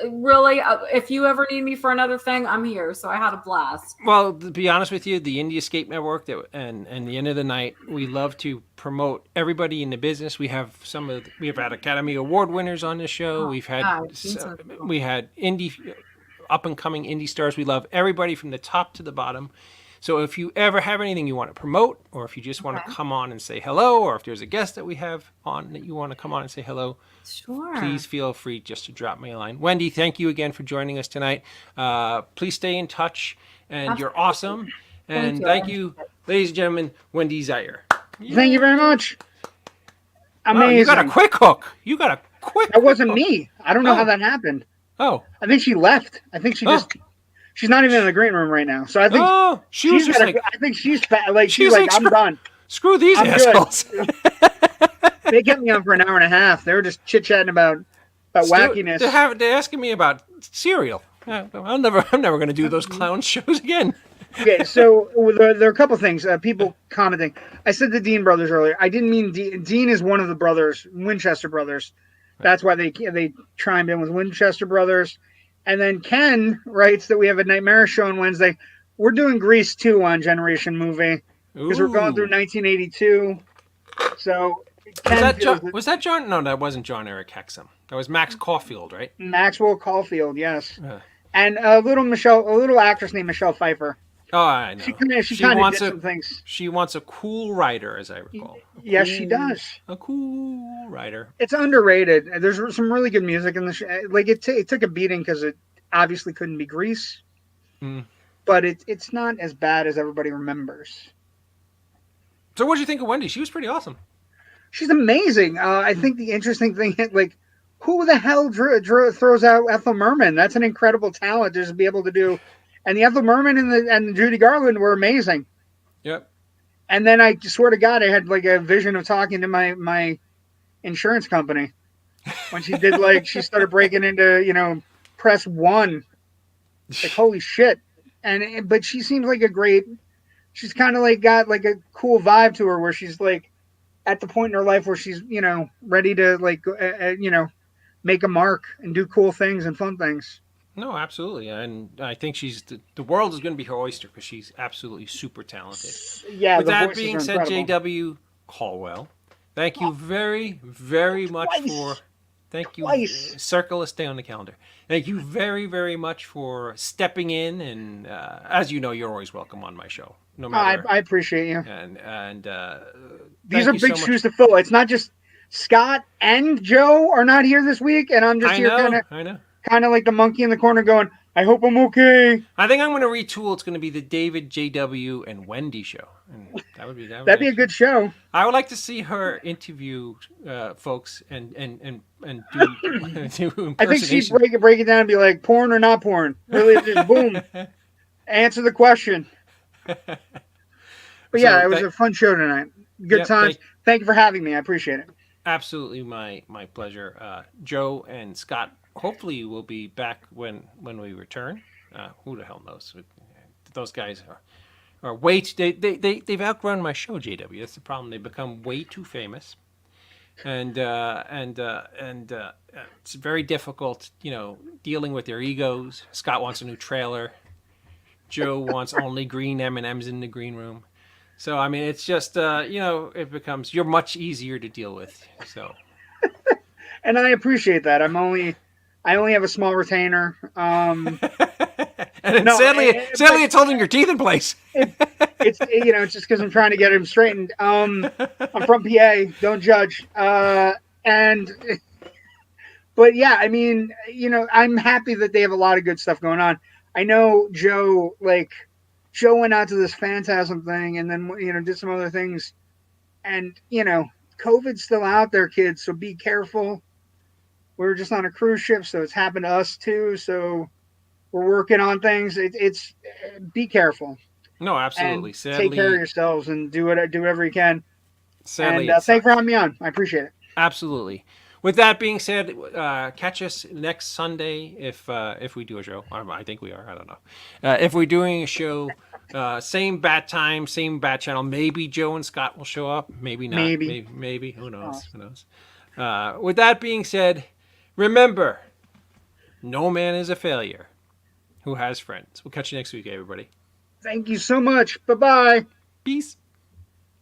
Really, if you ever need me for another thing, I'm here. So I had a blast. Well, to be honest with you, the Indie Escape Network and the end of the night, we love to promote everybody in the business. We have we've had Academy Award winners on this show. We've had we had indie up and coming indie stars. We love everybody from the top to the bottom. So if you ever have anything you want to promote, or if you just want to come on and say hello, or if there's a guest that we have on that you want to come on and say hello, sure, please feel free just to drop me a line. Wendy, thank you again for joining us tonight. Please stay in touch, and you're awesome. And thank you, ladies and gentlemen, Wendy Zier. Thank you very much. Amazing. Wow, you got a quick hook. That wasn't me. I don't know how that happened. Oh. I think she left. I think she she's not even in the green room right now. So I think she was just like, I think she's she's like, I'm done. Screw these assholes. They kept me on for an hour and a half. They were just chit chatting about wackiness. They're asking me about cereal. I'm never going to do those clown shows again. Okay, so there are a couple things. People commenting. I said the Dean brothers earlier. I didn't mean Dean. Dean is one of the brothers, Winchester brothers. That's why they chimed in with Winchester brothers. And then Ken writes that we have a Nightmare show on Wednesday. We're doing Grease 2 on Generation Movie because we're going through 1982. So was that John? No, that wasn't John Eric Hexum. That was Max Caulfield, right? Maxwell Caulfield, yes. And a little actress named Michelle Pfeiffer. Oh, I know. She kind of did some things. She wants a cool writer, as I recall. Yes, she does. A cool writer. It's underrated. There's some really good music in the show. Like it took a beating because it obviously couldn't be Grease, but it's not as bad as everybody remembers. So, what did you think of Wendy? She was pretty awesome. She's amazing. I think the interesting thing, like, who the hell throws out Ethel Merman? That's an incredible talent to just be able to do. And the Ethel Merman and Judy Garland were amazing. Yep. And then I swear to God, I had like a vision of talking to my insurance company when she did she started breaking into press 1. Like, holy shit. But she seems like she's kind of got like a cool vibe to her where she's like at the point in her life where she's ready to make a mark and do cool things and fun things. No, absolutely, and I think she's the world is going to be her oyster because she's absolutely super talented. Yeah. With that being said, J.W. Caldwell, thank you very, very much Thank you. Circle a stay on the calendar. Thank you very, very much for stepping in, and as you know, you're always welcome on my show. No matter. I appreciate you. And these are big shoes to fill. It's not just Scott and Joe are not here this week, and I'm just kind of like the monkey in the corner going, I hope I'm okay. I think I'm going to retool. It's going to be the David, JW, and Wendy show. And that'd be a good show. I would like to see her interview folks and do impersonation. I think she'd break it down and be like, porn or not porn? Really, just boom. Answer the question. But yeah, it was a fun show tonight. Good times. Thank you for having me. I appreciate it. Absolutely, my pleasure. Joe and Scott, hopefully we'll be back when we return. Who the hell knows? Those guys are way they've outgrown my show, JW. That's the problem. They've become way too famous, and it's very difficult, dealing with their egos. Scott wants a new trailer. Joe wants only green M&Ms in the green room. So I mean, it's just it becomes you're much easier to deal with. So, and I appreciate that. I only have a small retainer. And sadly, it's holding your teeth in place. It's just because I'm trying to get him straightened. I'm from PA. Don't judge. But yeah, I mean, I'm happy that they have a lot of good stuff going on. I know Joe went out to this Phantasm thing and then did some other things And COVID's still out there, kids. So be careful. We're just on a cruise ship, so it's happened to us too. So we're working on things. It's be careful. No, absolutely. And Sadly, take care of yourselves and do whatever you can. Sadly, And thanks for having me on. I appreciate it. absolutely. With that being said, catch us next Sunday if we do a show. I think we are. I don't know. If we're doing a show, same bat time, same bat channel. Maybe Joe and Scott will show up. Maybe not. Maybe. Who knows? Who knows? With that being said, remember, no man is a failure who has friends. We'll catch you next week, everybody. Thank you so much. Bye-bye. Peace.